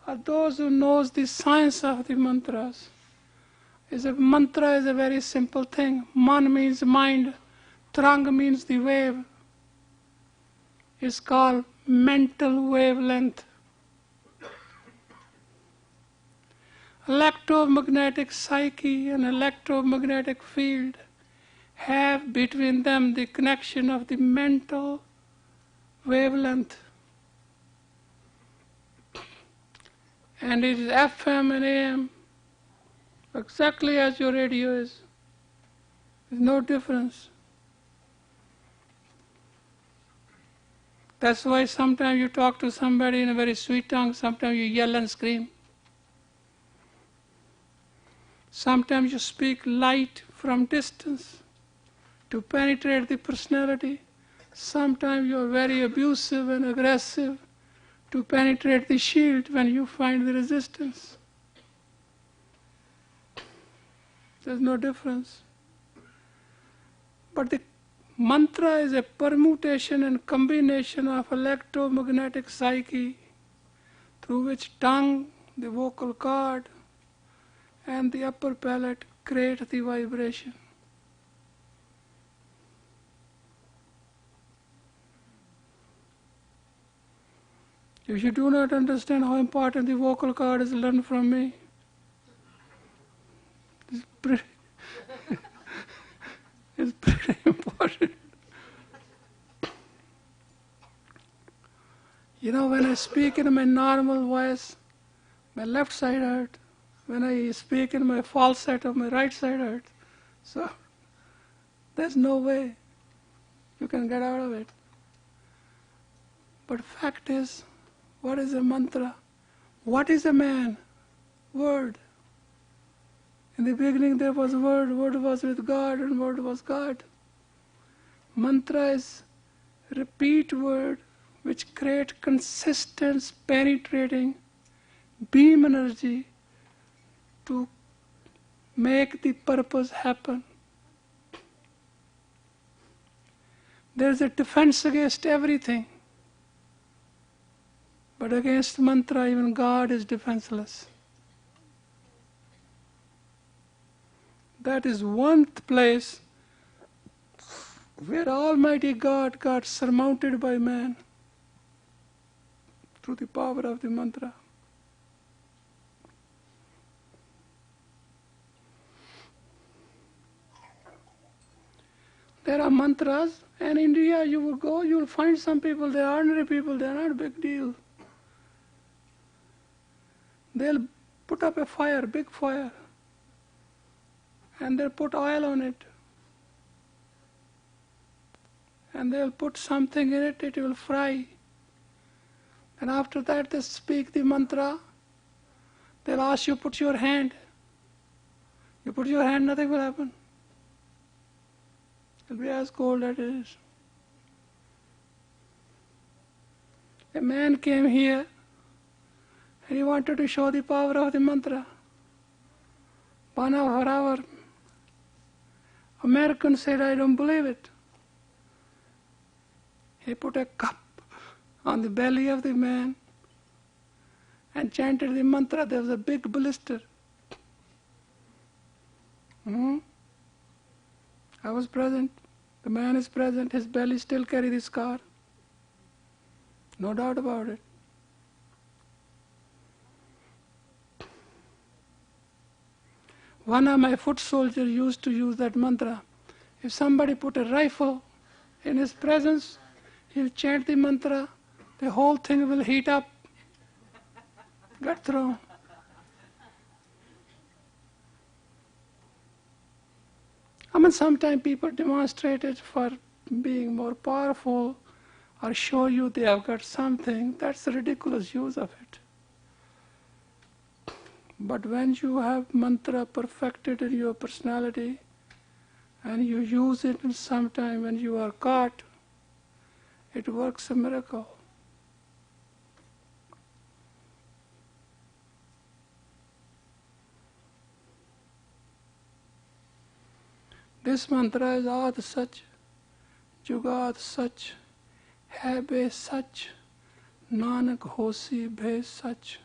or those who knows the science of the mantras, a mantra is a very simple thing. Man means mind, Trang means the wave. It's called mental wavelength. Electromagnetic psyche and electromagnetic field have between them the connection of the mental wavelength. And it is FM and AM, exactly as your radio is. There's no difference. That's why sometimes you talk to somebody in a very sweet tongue, sometimes you yell and scream. Sometimes you speak light from distance to penetrate the personality. Sometimes you are very abusive and aggressive to penetrate the shield when you find the resistance. There's no difference. But the mantra is a permutation and combination of electromagnetic psyche through which tongue, the vocal cord, and the upper palate create the vibration. If you do not understand how important the vocal cord is, learn from me. It's pretty, it's pretty important. You know, when I speak in my normal voice, my left side hurts. When I speak in my falsetto, my right side hurts. So there's no way you can get out of it. But fact is, what is a mantra? What is a man? Word. In the beginning there was word, word was with God, and word was God. Mantra is repeat word which create consistent, penetrating beam energy to make the purpose happen. There's a defense against everything. But against mantra, even God is defenseless. That is one place where Almighty God got surmounted by man through the power of the mantra. There are mantras, and in India you will go, you will find some people, they are ordinary people, they are not a big deal. They'll put up a fire, big fire, and they'll put oil on it. And they'll put something in it, it will fry. And after that they speak the mantra. They'll ask you, put your hand. You put your hand, nothing will happen. It'll be as cold as it is. A man came here and he wanted to show the power of the mantra. 1 hour. American said, I don't believe it. He put a cup on the belly of the man and chanted the mantra. There was a big blister. I was present. The man is present. His belly still carries the scar. No doubt about it. One of my foot soldiers used to use that mantra. If somebody put a rifle in his presence, he'll chant the mantra, the whole thing will heat up, get thrown. I mean, sometimes people demonstrate it for being more powerful or show you they have got something. That's a ridiculous use of it. But when you have mantra perfected in your personality and you use it sometime when you are caught, it works a miracle. This mantra is Ad Sach, Jugad Sach, Hai Be Sach, Nanak Hosi Be Sach.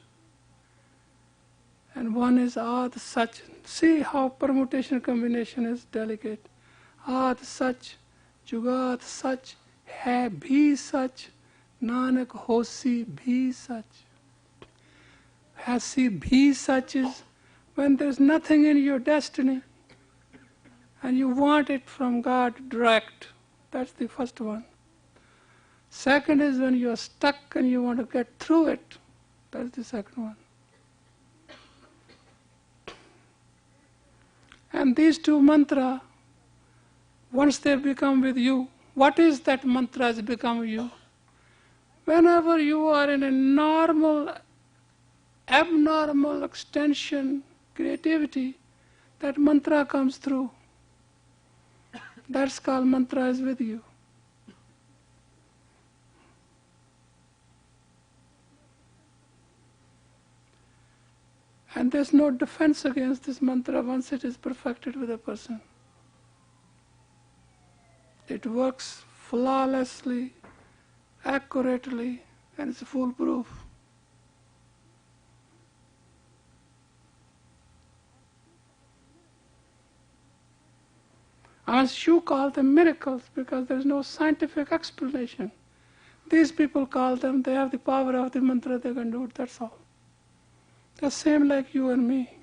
And one is Ad Sach. See how permutation combination is delicate. Ad Sach, Jugad Sach, Hai Bhi Sach, Nanak Hosi Bhi Sach. Hasi Bhi Sach is when there's nothing in your destiny and you want it from God direct. That's the first one. Second is when you're stuck and you want to get through it. That's the second one. And these two mantras, once they become with you, what is that mantra has become you? Whenever you are in a normal, abnormal extension, creativity, that mantra comes through. That's called mantra is with you. And there's no defense against this mantra once it is perfected with a person. It works flawlessly, accurately, and it's foolproof. As you call them miracles because there's no scientific explanation. These people call them, they have the power of the mantra, they can do it, that's all. The same like you and me.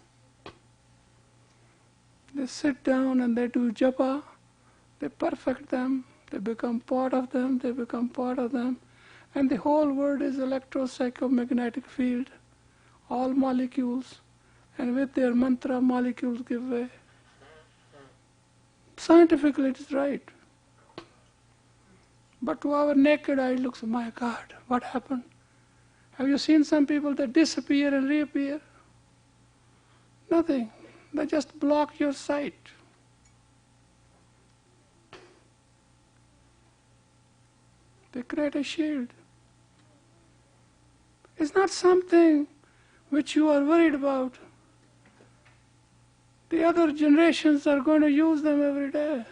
They sit down and they do japa, they perfect them, they become part of them, they become part of them. And the whole world is electro-psychomagnetic field, all molecules. And with their mantra, molecules give way. Scientifically it is right. But to our naked eye it looks, my God, what happened? Have you seen some people that disappear and reappear? Nothing. They just block your sight. They create a shield. It's not something which you are worried about. The other generations are going to use them every day.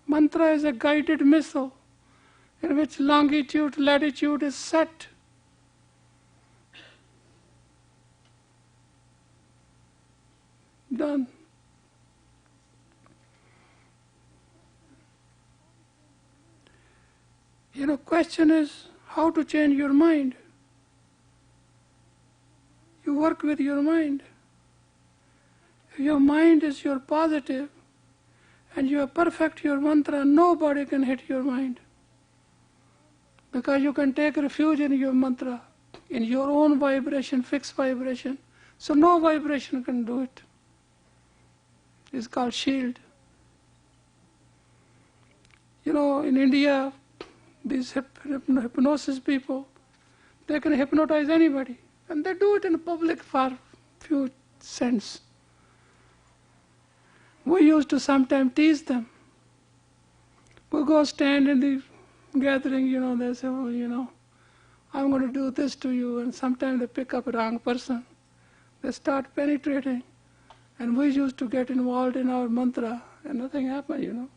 Mantra is a guided missile in which longitude, latitude is set. Done. Question is how to change your mind. You work with your mind. If your mind is your positive and you have perfect your mantra, nobody can hit your mind. Because you can take refuge in your mantra, in your own vibration, fixed vibration. So no vibration can do it. It's called shield. In India, these hypnosis people, they can hypnotize anybody. And they do it in public for few cents. We used to sometimes tease them. We go stand in the gathering, they say, I'm going to do this to you. And sometimes they pick up a wrong person. They start penetrating. And we used to get involved in our mantra and nothing happened,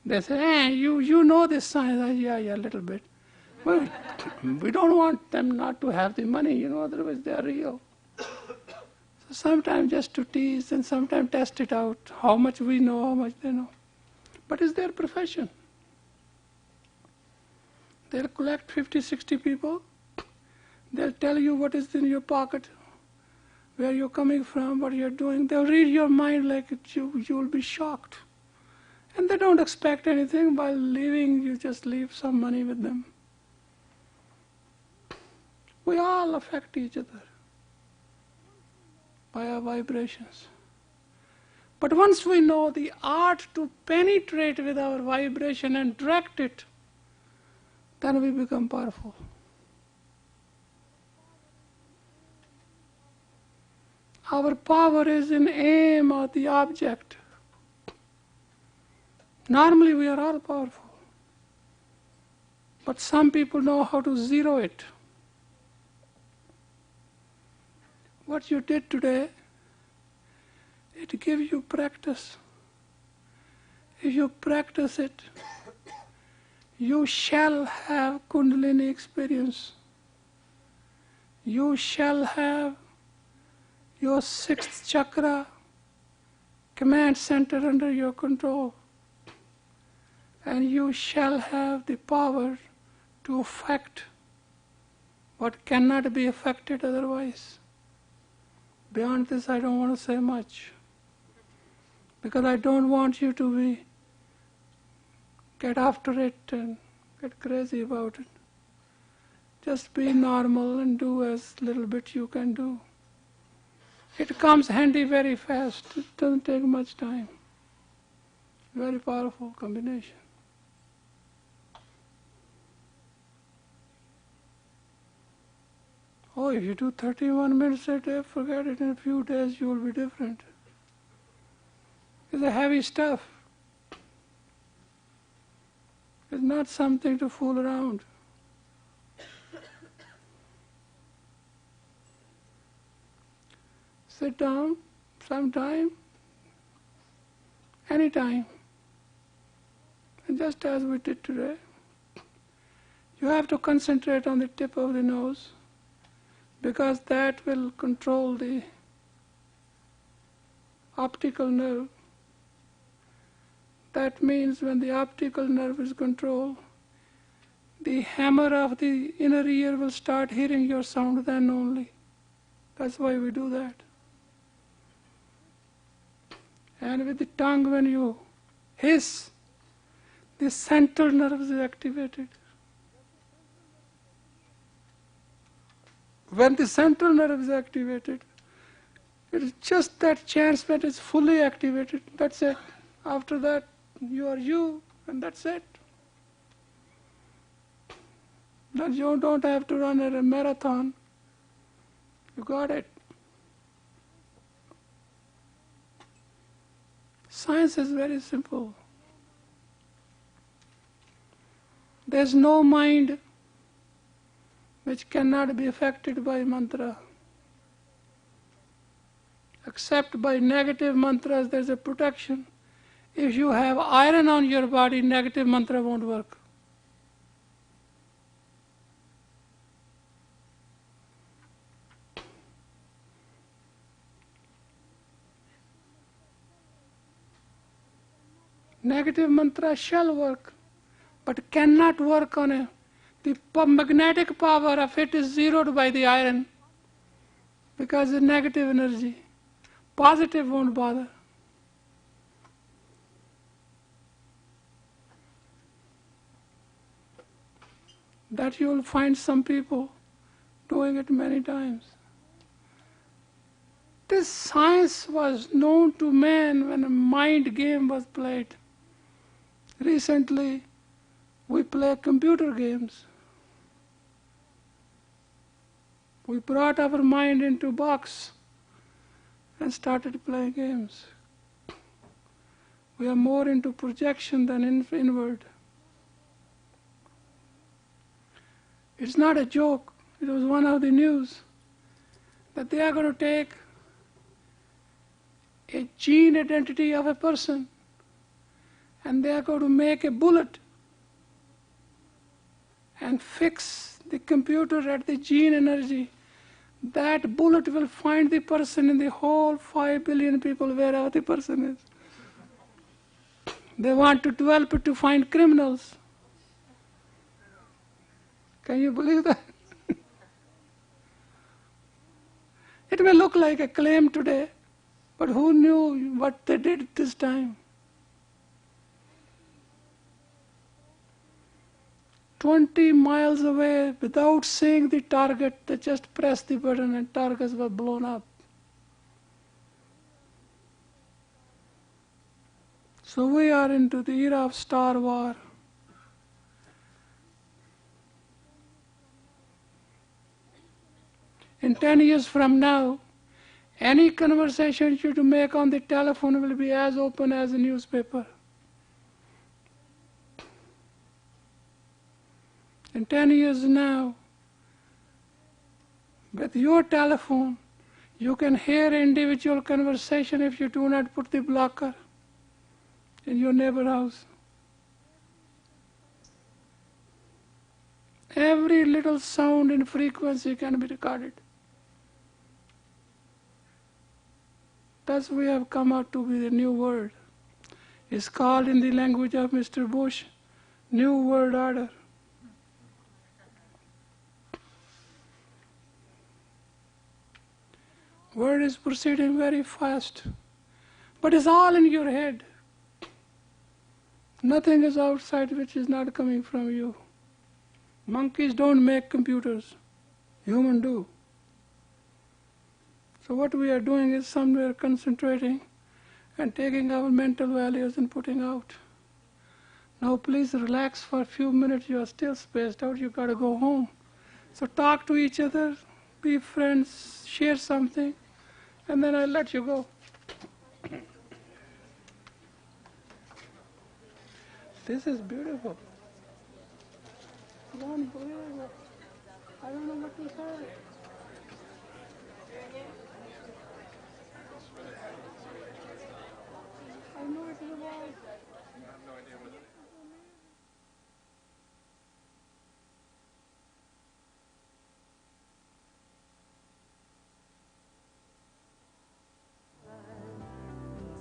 They say, hey, you know this science. I say, yeah, a little bit. Well, we don't want them not to have the money, otherwise they are real. So sometimes just to tease and sometimes test it out, how much we know, how much they know. But it's their profession. They'll collect 50, 60 people They'll tell you what is in your pocket, where you're coming from, what you're doing. They'll read your mind like you'll be shocked. And they don't expect anything. By leaving, you just leave some money with them. We all affect each other by our vibrations. But once we know the art to penetrate with our vibration and direct it, then we become powerful. Our power is in aim or the object. Normally we are all powerful. But some people know how to zero it. What you did today, it gives you practice. If you practice it, you shall have Kundalini experience. You shall have your sixth chakra command center under your control. And you shall have the power to affect what cannot be affected otherwise. Beyond this, I don't want to say much, because I don't want you to get after it and get crazy about it. Just be normal and do as little bit you can do. It comes handy very fast. It doesn't take much time. Very powerful combination. Oh, if you do 31 minutes a day, forget it. In a few days you will be different. It's a heavy stuff. It's not something to fool around. Sit down sometime, anytime. And just as we did today, you have to concentrate on the tip of the nose, because that will control the optical nerve. That means when the optical nerve is controlled, the hammer of the inner ear will start hearing your sound then only. That's why we do that. And with the tongue, when you hiss, the central nerve is activated. When the central nerve is activated, it is just that chance when it's fully activated. That's it. After that, you are you, and that's it. Then you don't have to run a marathon. You got it. Science is very simple. There's no mind which cannot be affected by mantra. Except by negative mantras, there's a protection. If you have iron on your body, negative mantra won't work. Negative mantra shall work, but cannot work on the magnetic power of it is zeroed by the iron, because it's negative energy. Positive won't bother. That you will find some people doing it many times. This science was known to man when a mind game was played. Recently, we play computer games. We brought our mind into a box and started playing games. We are more into projection than inward. It's not a joke. It was one of the news that they are going to take a gene identity of a person and they are going to make a bullet and fix the computer at the gene energy. That bullet will find the person in the whole 5 billion people wherever the person is. They want to develop it to find criminals. Can you believe that? It may look like a claim today, but who knew what they did this time? 20 miles away, without seeing the target, they just pressed the button and targets were blown up. So we are into the era of Star War. In 10 years from now, any conversation you to make on the telephone will be as open as a newspaper. In 10 years now, with your telephone, you can hear individual conversation if you do not put the blocker in your neighbor house. Every little sound and frequency can be recorded. Thus we have come out to be the new world. It's called in the language of Mr. Bush, New World Order. World is proceeding very fast, but it's all in your head. Nothing is outside which is not coming from you. Monkeys don't make computers, humans do. So what we are doing is somewhere concentrating and taking our mental values and putting out. Now please relax for a few minutes, you are still spaced out, you got to go home. So talk to each other, be friends, share something, and then I'll let you go. This is beautiful. Unbelievable. I don't know what to say. I know it is a wall. I have no idea what it is.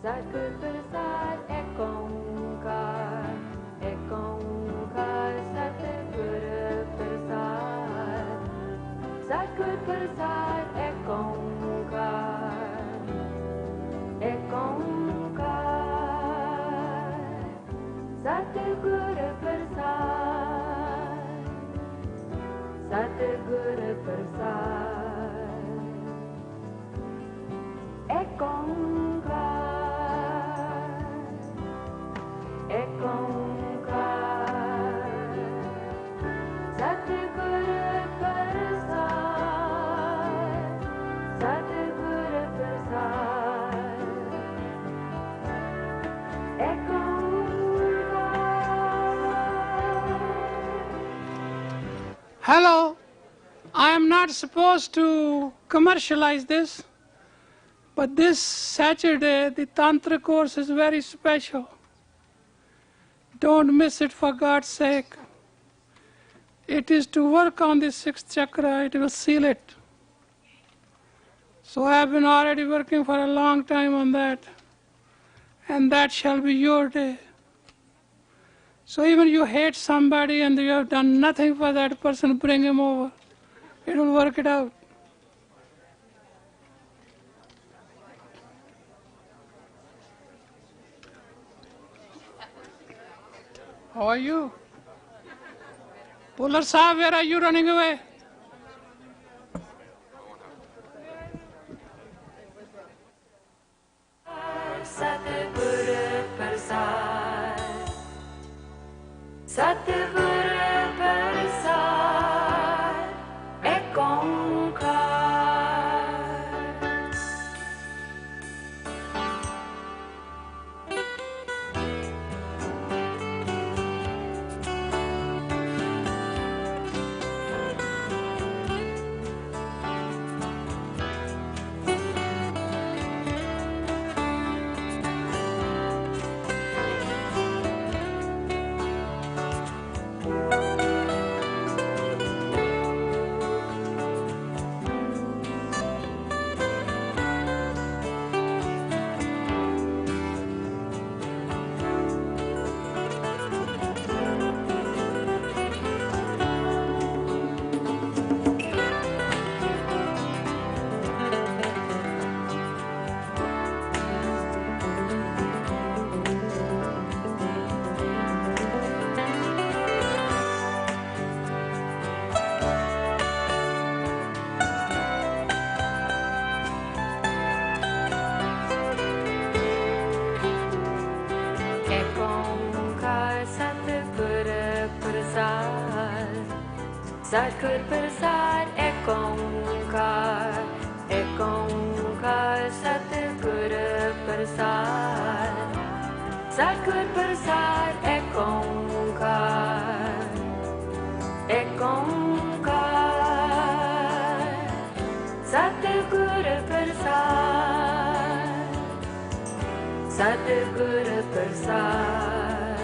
Satguru Prasad ek onkar, Satguru Prasad. Satguru Prasad ek onkar, Satguru Prasad. Satguru Prasad ek onkar. Hello, I am not supposed to commercialize this, but this Saturday the Tantra course is very special. Don't miss it for God's sake. It is to work on the sixth chakra, it will seal it. So I have been already working for a long time on that, and that shall be your day. So even you hate somebody and you have done nothing for that person, bring him over. It will work it out. How are you? Puller Sahib, where are you running away? Satguru Prasad. Satguru Prasad ek onkar. Satgur Prasad Ek Onkar, Ek Onkar Satgur Prasad, Satgur Prasad Ek Onkar, Ek Onkar Satgur Prasad, Satgur Prasad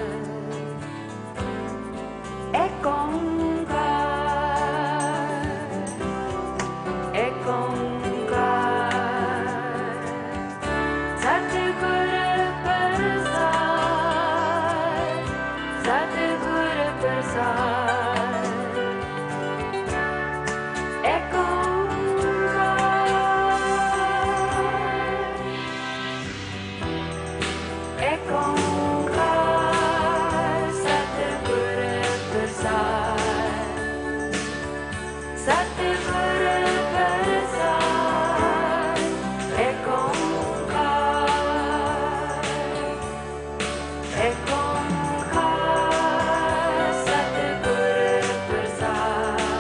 Ek Onkar, Ek Onkar Satgur Prasad, Satgur Prasad Ek Onkar, Ek Onkar Satgur Prasad, Satgur Prasad Ek Onkar, Ek Onkar Satgur Prasad,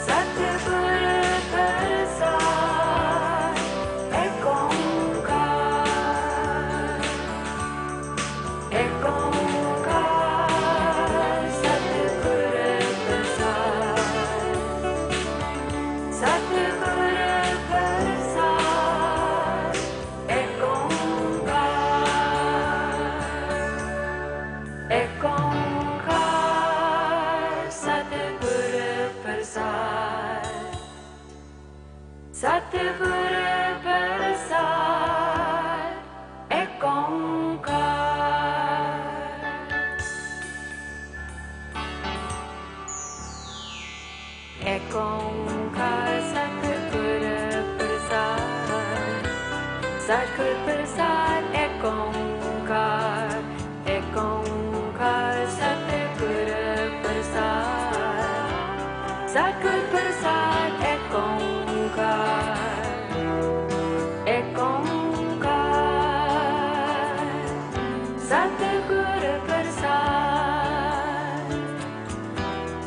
Satgur Prasad Ek Onkar, Ek Onkar Satgur Prasad, Satgur Prasad Ek Onkar, Ek Onkar Satgur Prasad, Satgur Prasad Ek Onkar. Ek Onkar Satgur Prasad, Satgur Prasad Ek Onkar, Ek Onkar Satgur Prasad, Satgur Prasad Ek Onkar, Ek Onkar Satgur Prasad,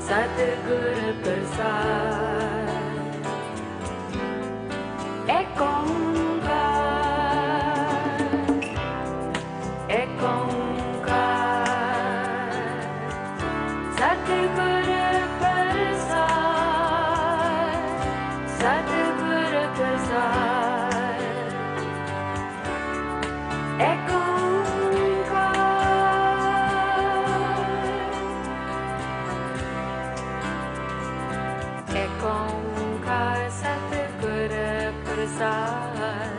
Satgur Prasad Ek Onkar, Ek Onkar Satgur Prasad, Satgur Prasad Ek Onkar, Ek Onkar Satgur Prasad,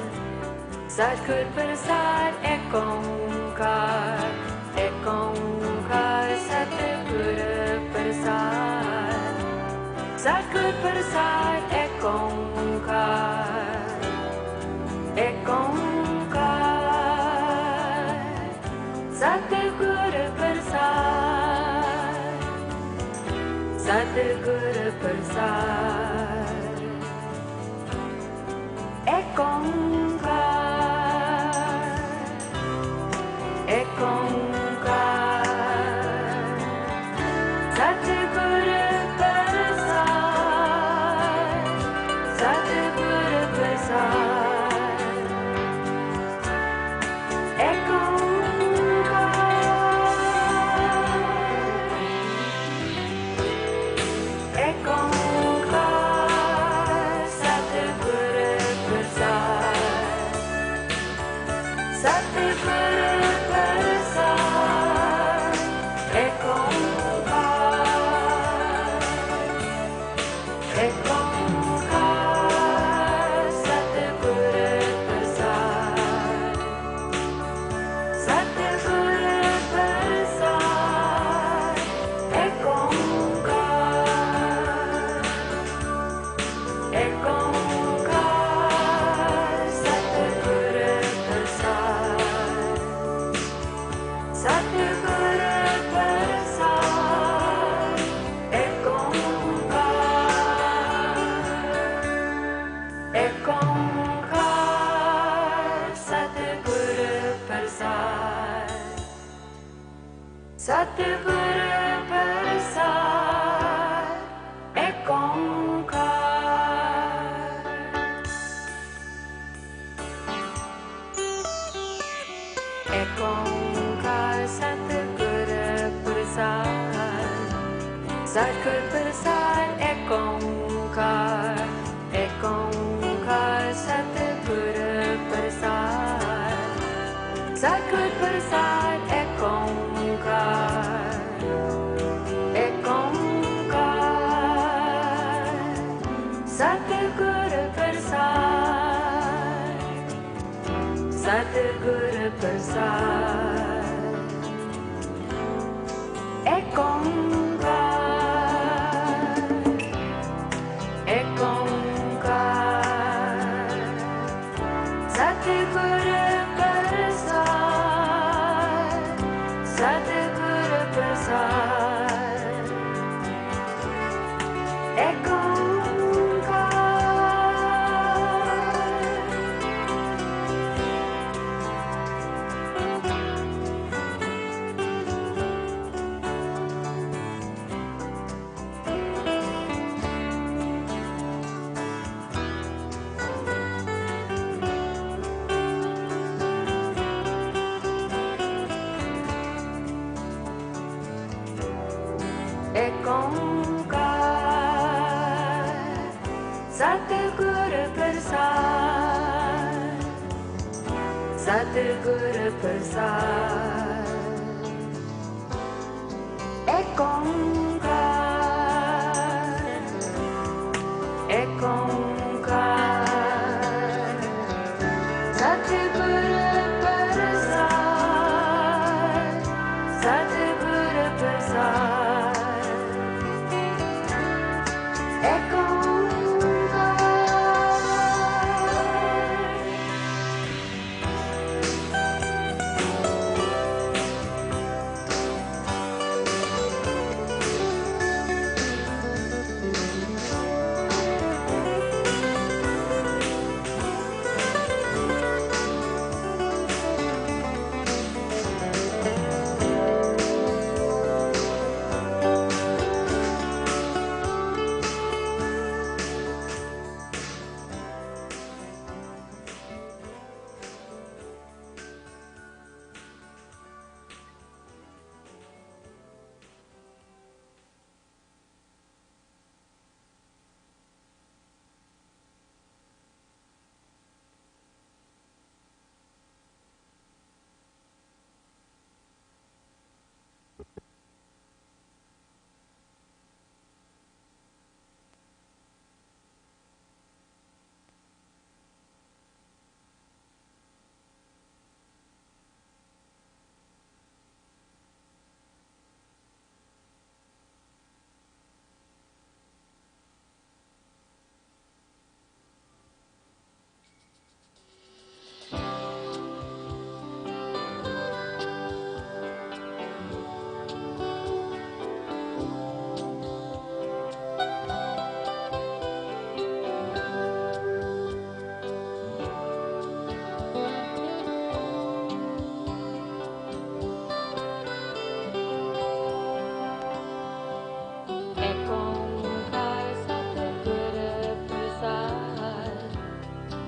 Satgur Prasad Ek Onkar, Ek Onkar Satgur Prasad, Satgur Prasad Ek Onkar, Ek Onkar Satgur Prasad, Satgur Prasad Ek Onkar, Ek Onkar Satgur Prasad, Satgur Prasad Ek Onkar, Ek Onkar सद्गुरु प्रसाद एक ओंकार सद्गुरु प्रसाद सद्गुरु प्रसाद एक ओंकार सद्गुरु प्रसाद एक ओंकार सद्गुरु प्रसाद एक सद्गुरु प्रसाद एक ओंकार सद्गुरु प्रसाद एक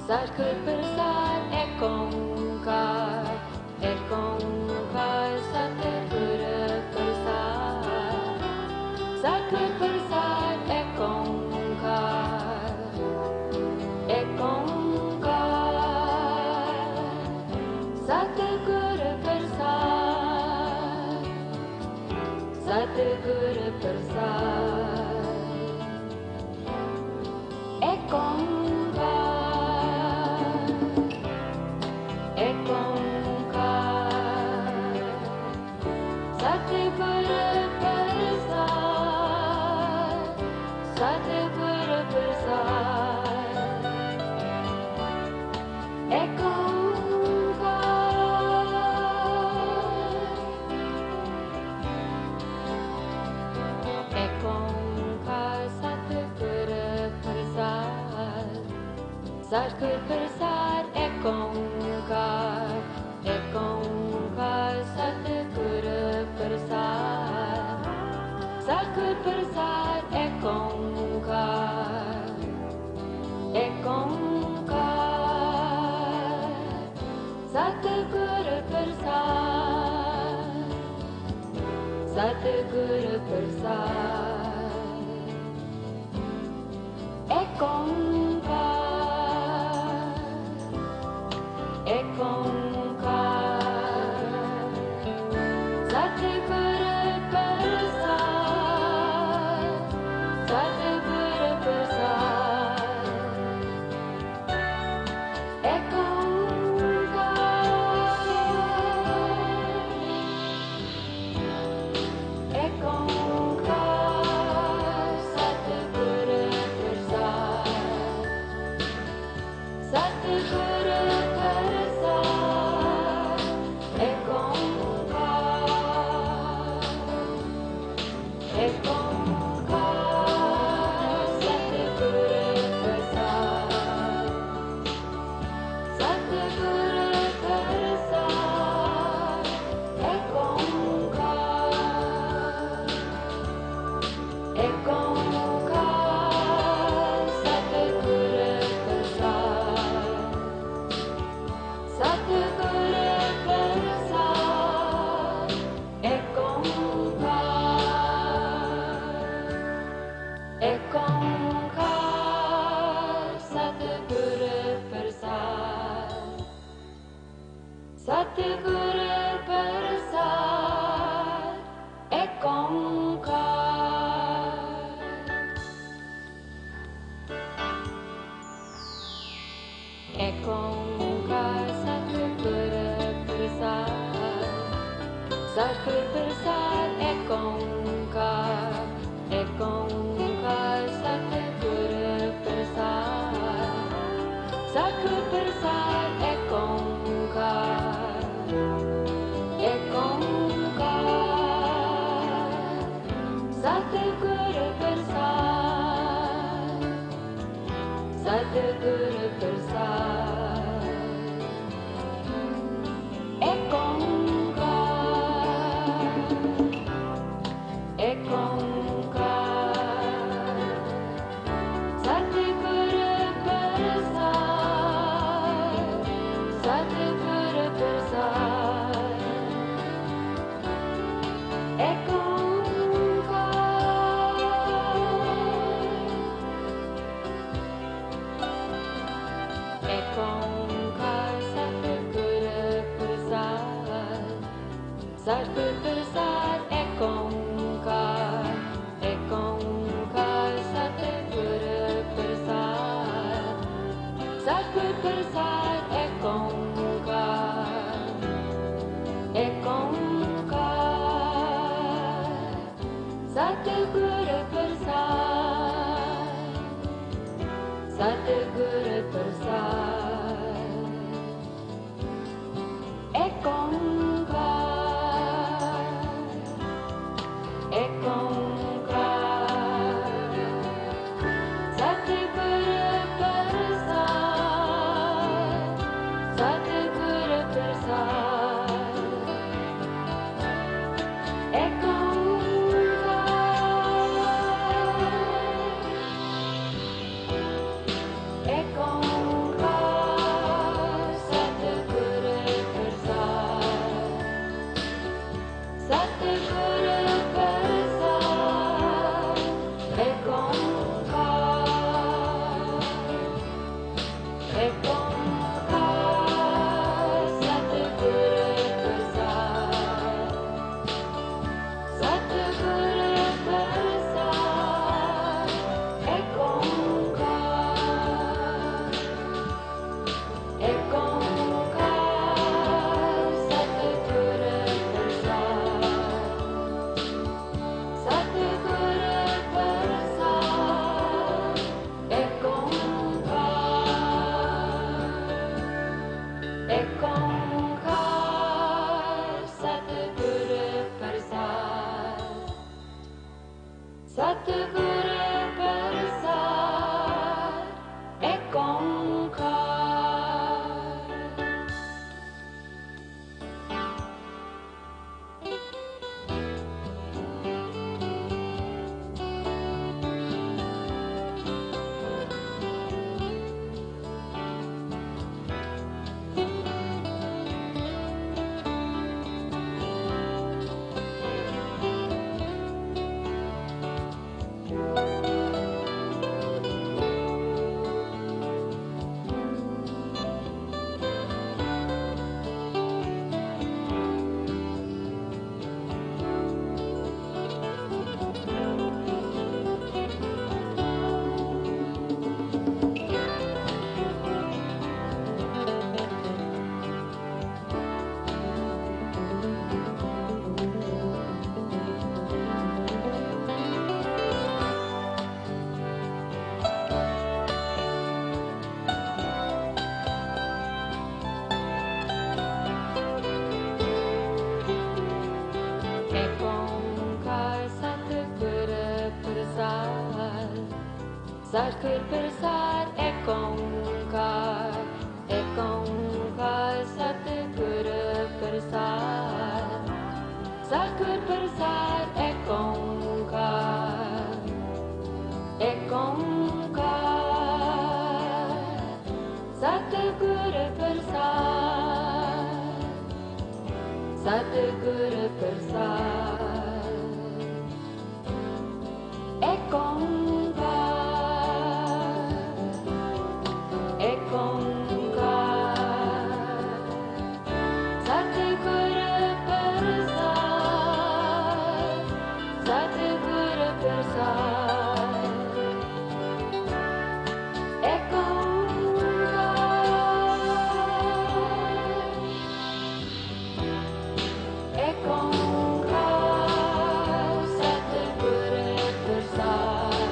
सद्गुरु प्रसाद एक ओंकार सद्गुरु प्रसाद एक ओंकार सद्गुरु प्रसाद एक सद्गुरु प्रसाद एक ओंकार सद्गुरु प्रसाद एक ओंकार सद्गुरु प्रसाद Satguru Prasad ek onkar Satguru Prasad Satguru Prasad ek onkar Satguru Prasad Satguru Prasad ek onkar Satguru Prasad Satguru Prasad ek onkar Satguru Prasad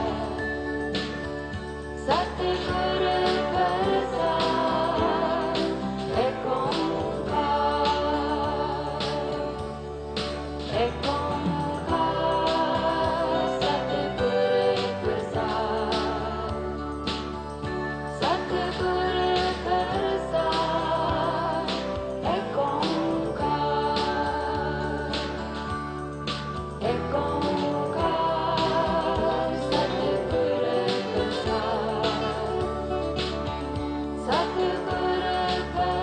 Satguru Prasad ek onkar Satguru Prasad Satguru Prasad ek onkar Satguru Prasad Satguru Prasad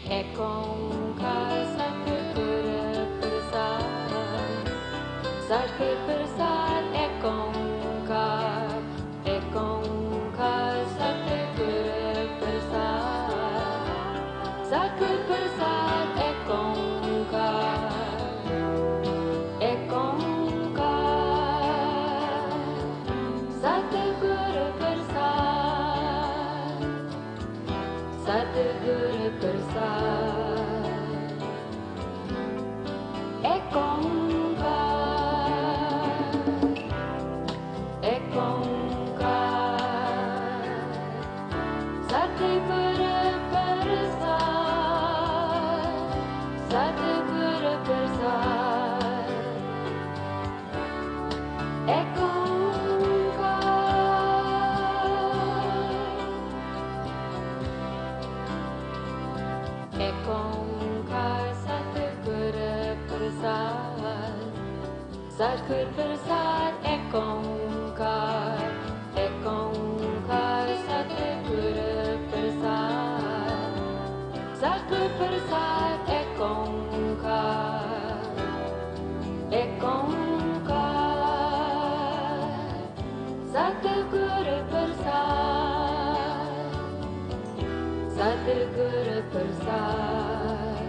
ek onkar Satguru Prasad Satguru Prasad ek onkar Satguru Prasad Satguru Prasad ek onkar Satguru Prasad Satguru Prasad ek onkar Satguru Prasad Satguru Prasad ek onkar Satguru Prasad Satguru Prasad ek onkar Satguru Prasad Satguru Prasad ek onkar Satguru Prasad Satguru Prasad ek onkar Satguru Prasad Satguru Prasad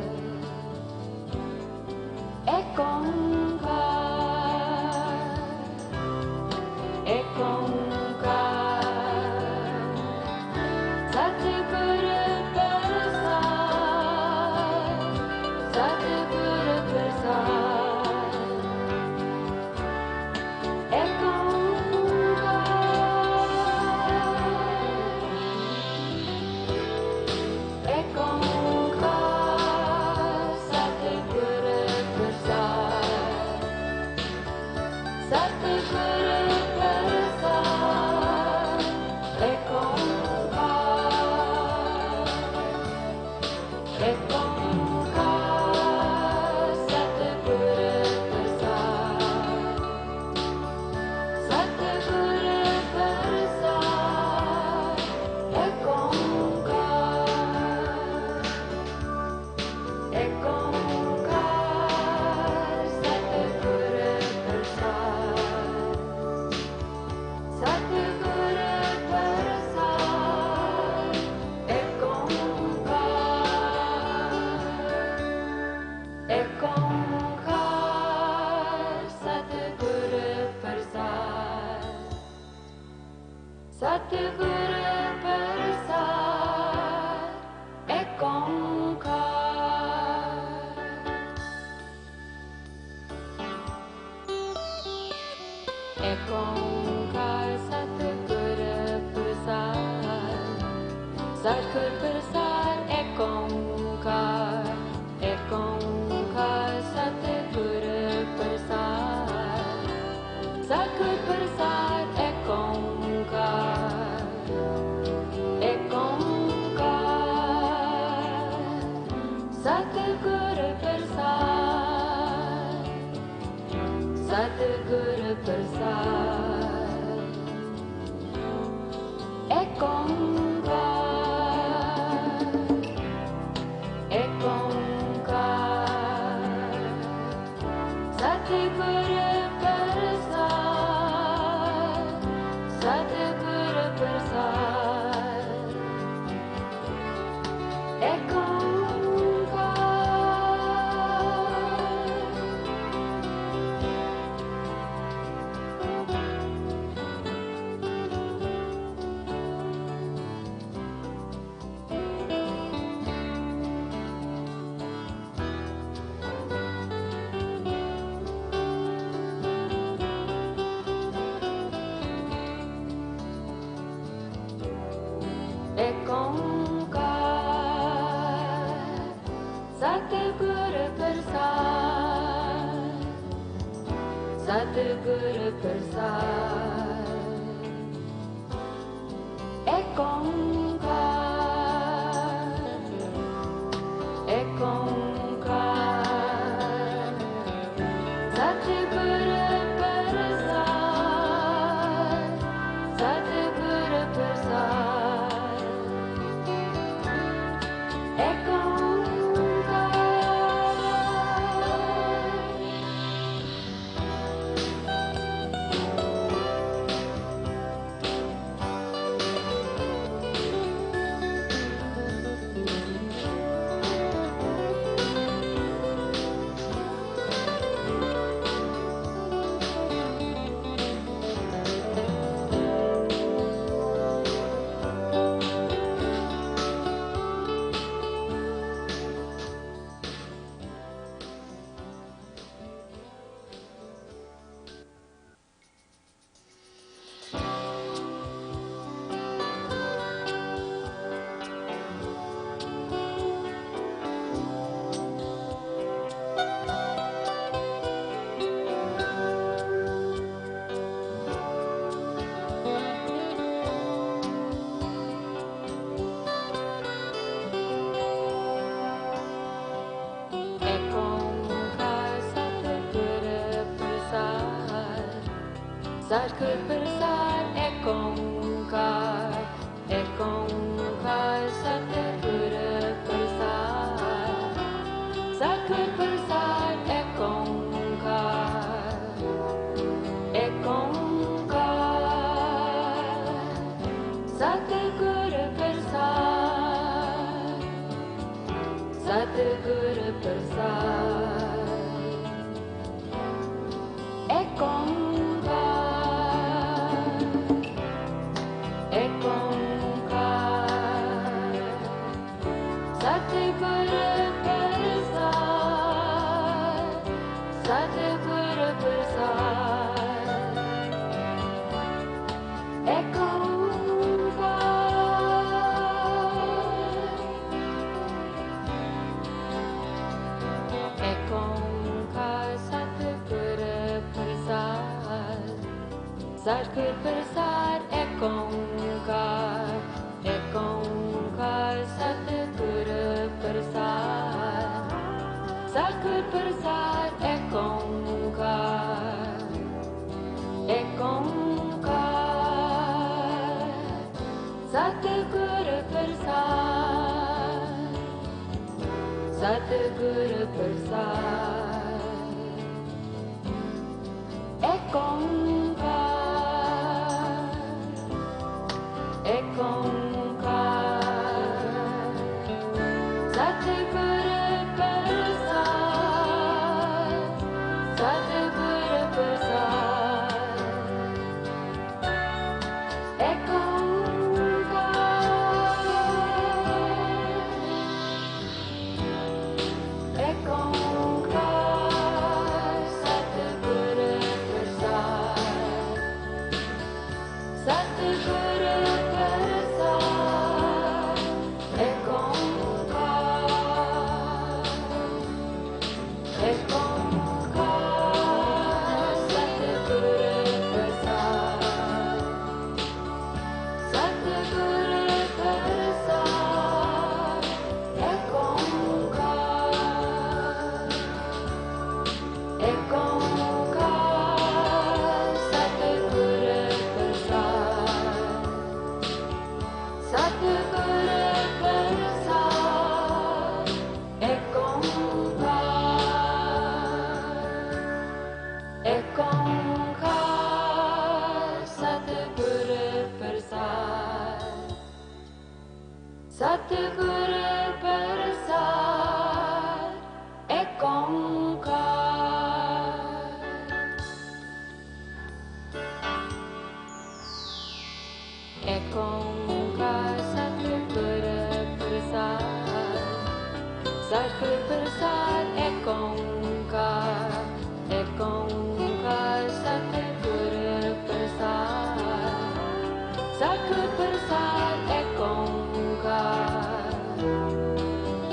ek onkar Satguru Prasad Satguru Prasad ek onkar Satguru Prasad Satguru Prasad ek onkar Satguru Prasad Satguru Prasad ek onkar Satguru Prasad Satguru Prasad ek onkar Satguru Prasad Satguru Prasad Sadhguru Prasad Ek Onkar Satguru Prasad Sadhguru Prasad Ek Onkar Satguru Prasad Sadhguru Prasad Ek Sadhguru Prasad Sadhguru Prasad Ek Sadhguru Prasad Sadhguru Prasad Ek Onkar Sadhguru Prasad Sadhguru Prasad Ek Sadhguru Prasad Ek Onkar Sadhguru Prasad Sadhguru Prasad Ek Onkar Sadhguru Prasad Sadhguru Prasad Ek Sadhguru Prasad Sadhguru Prasad Ek Sadhguru Prasad Sadhguru Prasad Ek Onkar Sadhguru Prasad Sadhguru Prasad Ek Onkar Sadhguru Prasad Sadhguru Prasad Ek Sadhguru Prasad Satguru Prasad Ek Onkar. Ek Onkar Satguru Prasad. Satguru Prasad Ek Onkar. Ek Onkar Satguru Prasad. Satguru Prasad Ek Onkar.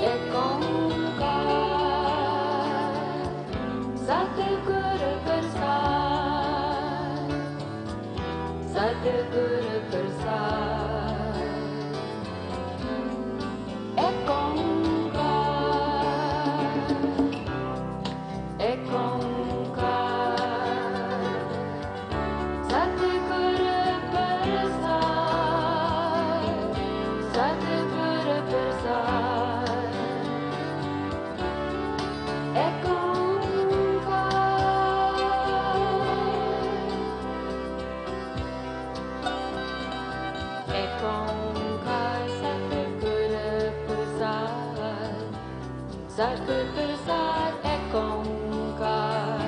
Ek Onkar Satguru Prasad. Satguru Prasad Ek Onkar. Ek Onkar Satguru Prasad. Satguru Prasad Ek Satguru Prasad Ek Onkar.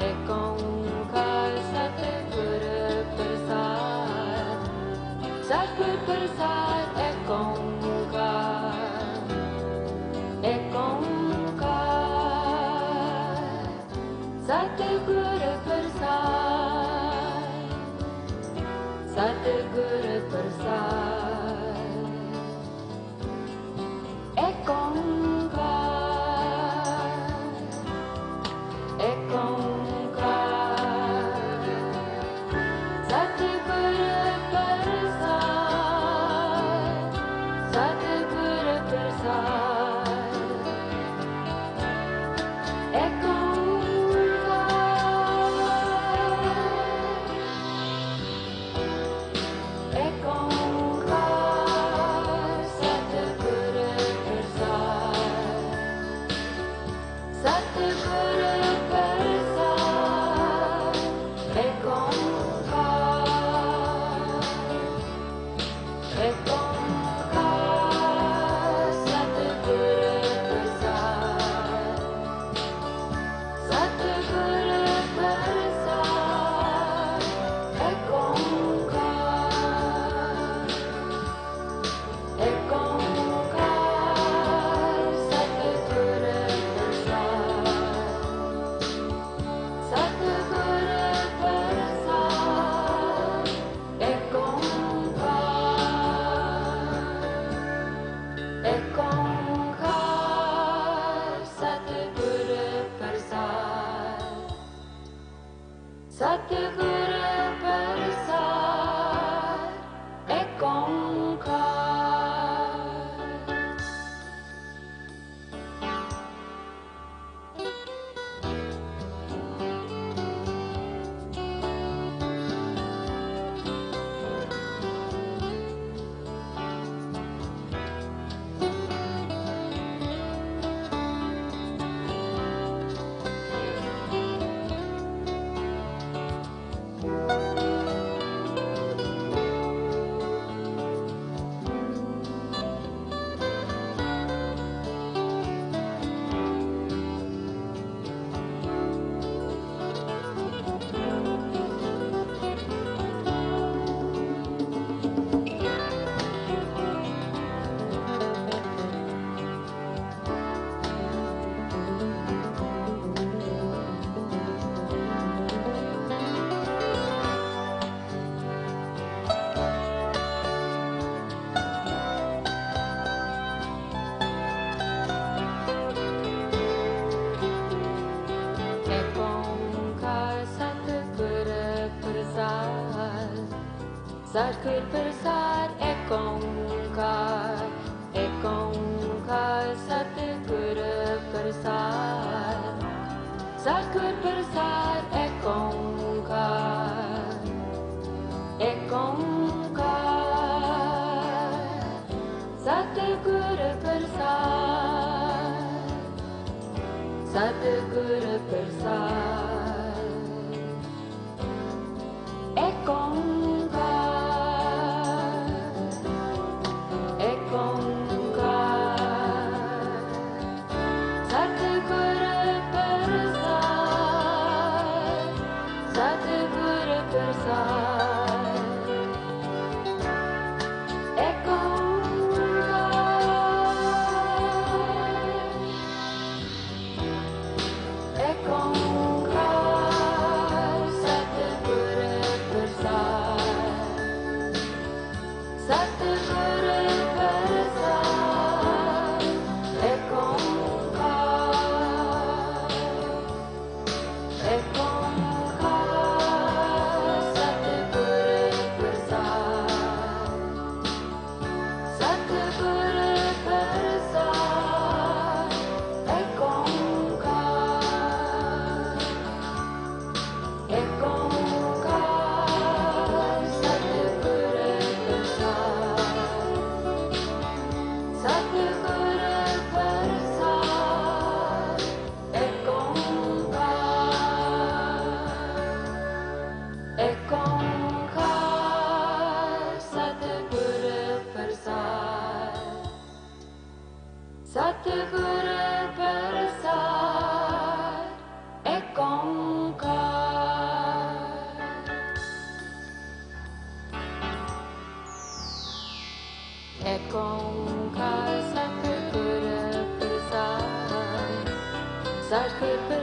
Ek Onkar Satguru Prasad. Satguru Prasad Ek Onkar. Ek Onkar Satguru Prasad. Satguru Prasad Ek Onkar. Ek Onkar Satguru Prasad. Satguru Prasad Ek Onkar. Ek Onkar Satguru Prasad. Satguru Prasad Ek Onkar. Ek Onkar Satguru Prasad. Satguru Prasad Ek Onkar. Ek Onkar Satguru Prasad. Satguru Prasad Ek Onkar. Ek Onkar Satguru Prasad. Satguru Prasad Ek Onkar. Ek Onkar Satguru Prasad. Satguru Prasad Ek Onkar. Ek Onkar Satguru Prasad. Satguru Prasad Ek Onkar. Ek Onkar Satguru Prasad. Satguru Prasad Ek Onkar. Ek Onkar सतगुर प्रसाद एक ओंकार सतगुर प्रसाद सतगुर प्रसाद एक ओंकार सतगुर प्रसाद सतगुर प्रसाद एक ओंकार सतगुर प्रसाद सतगुर प्रसाद एक ओंकार सतगुर प्रसाद सतगुर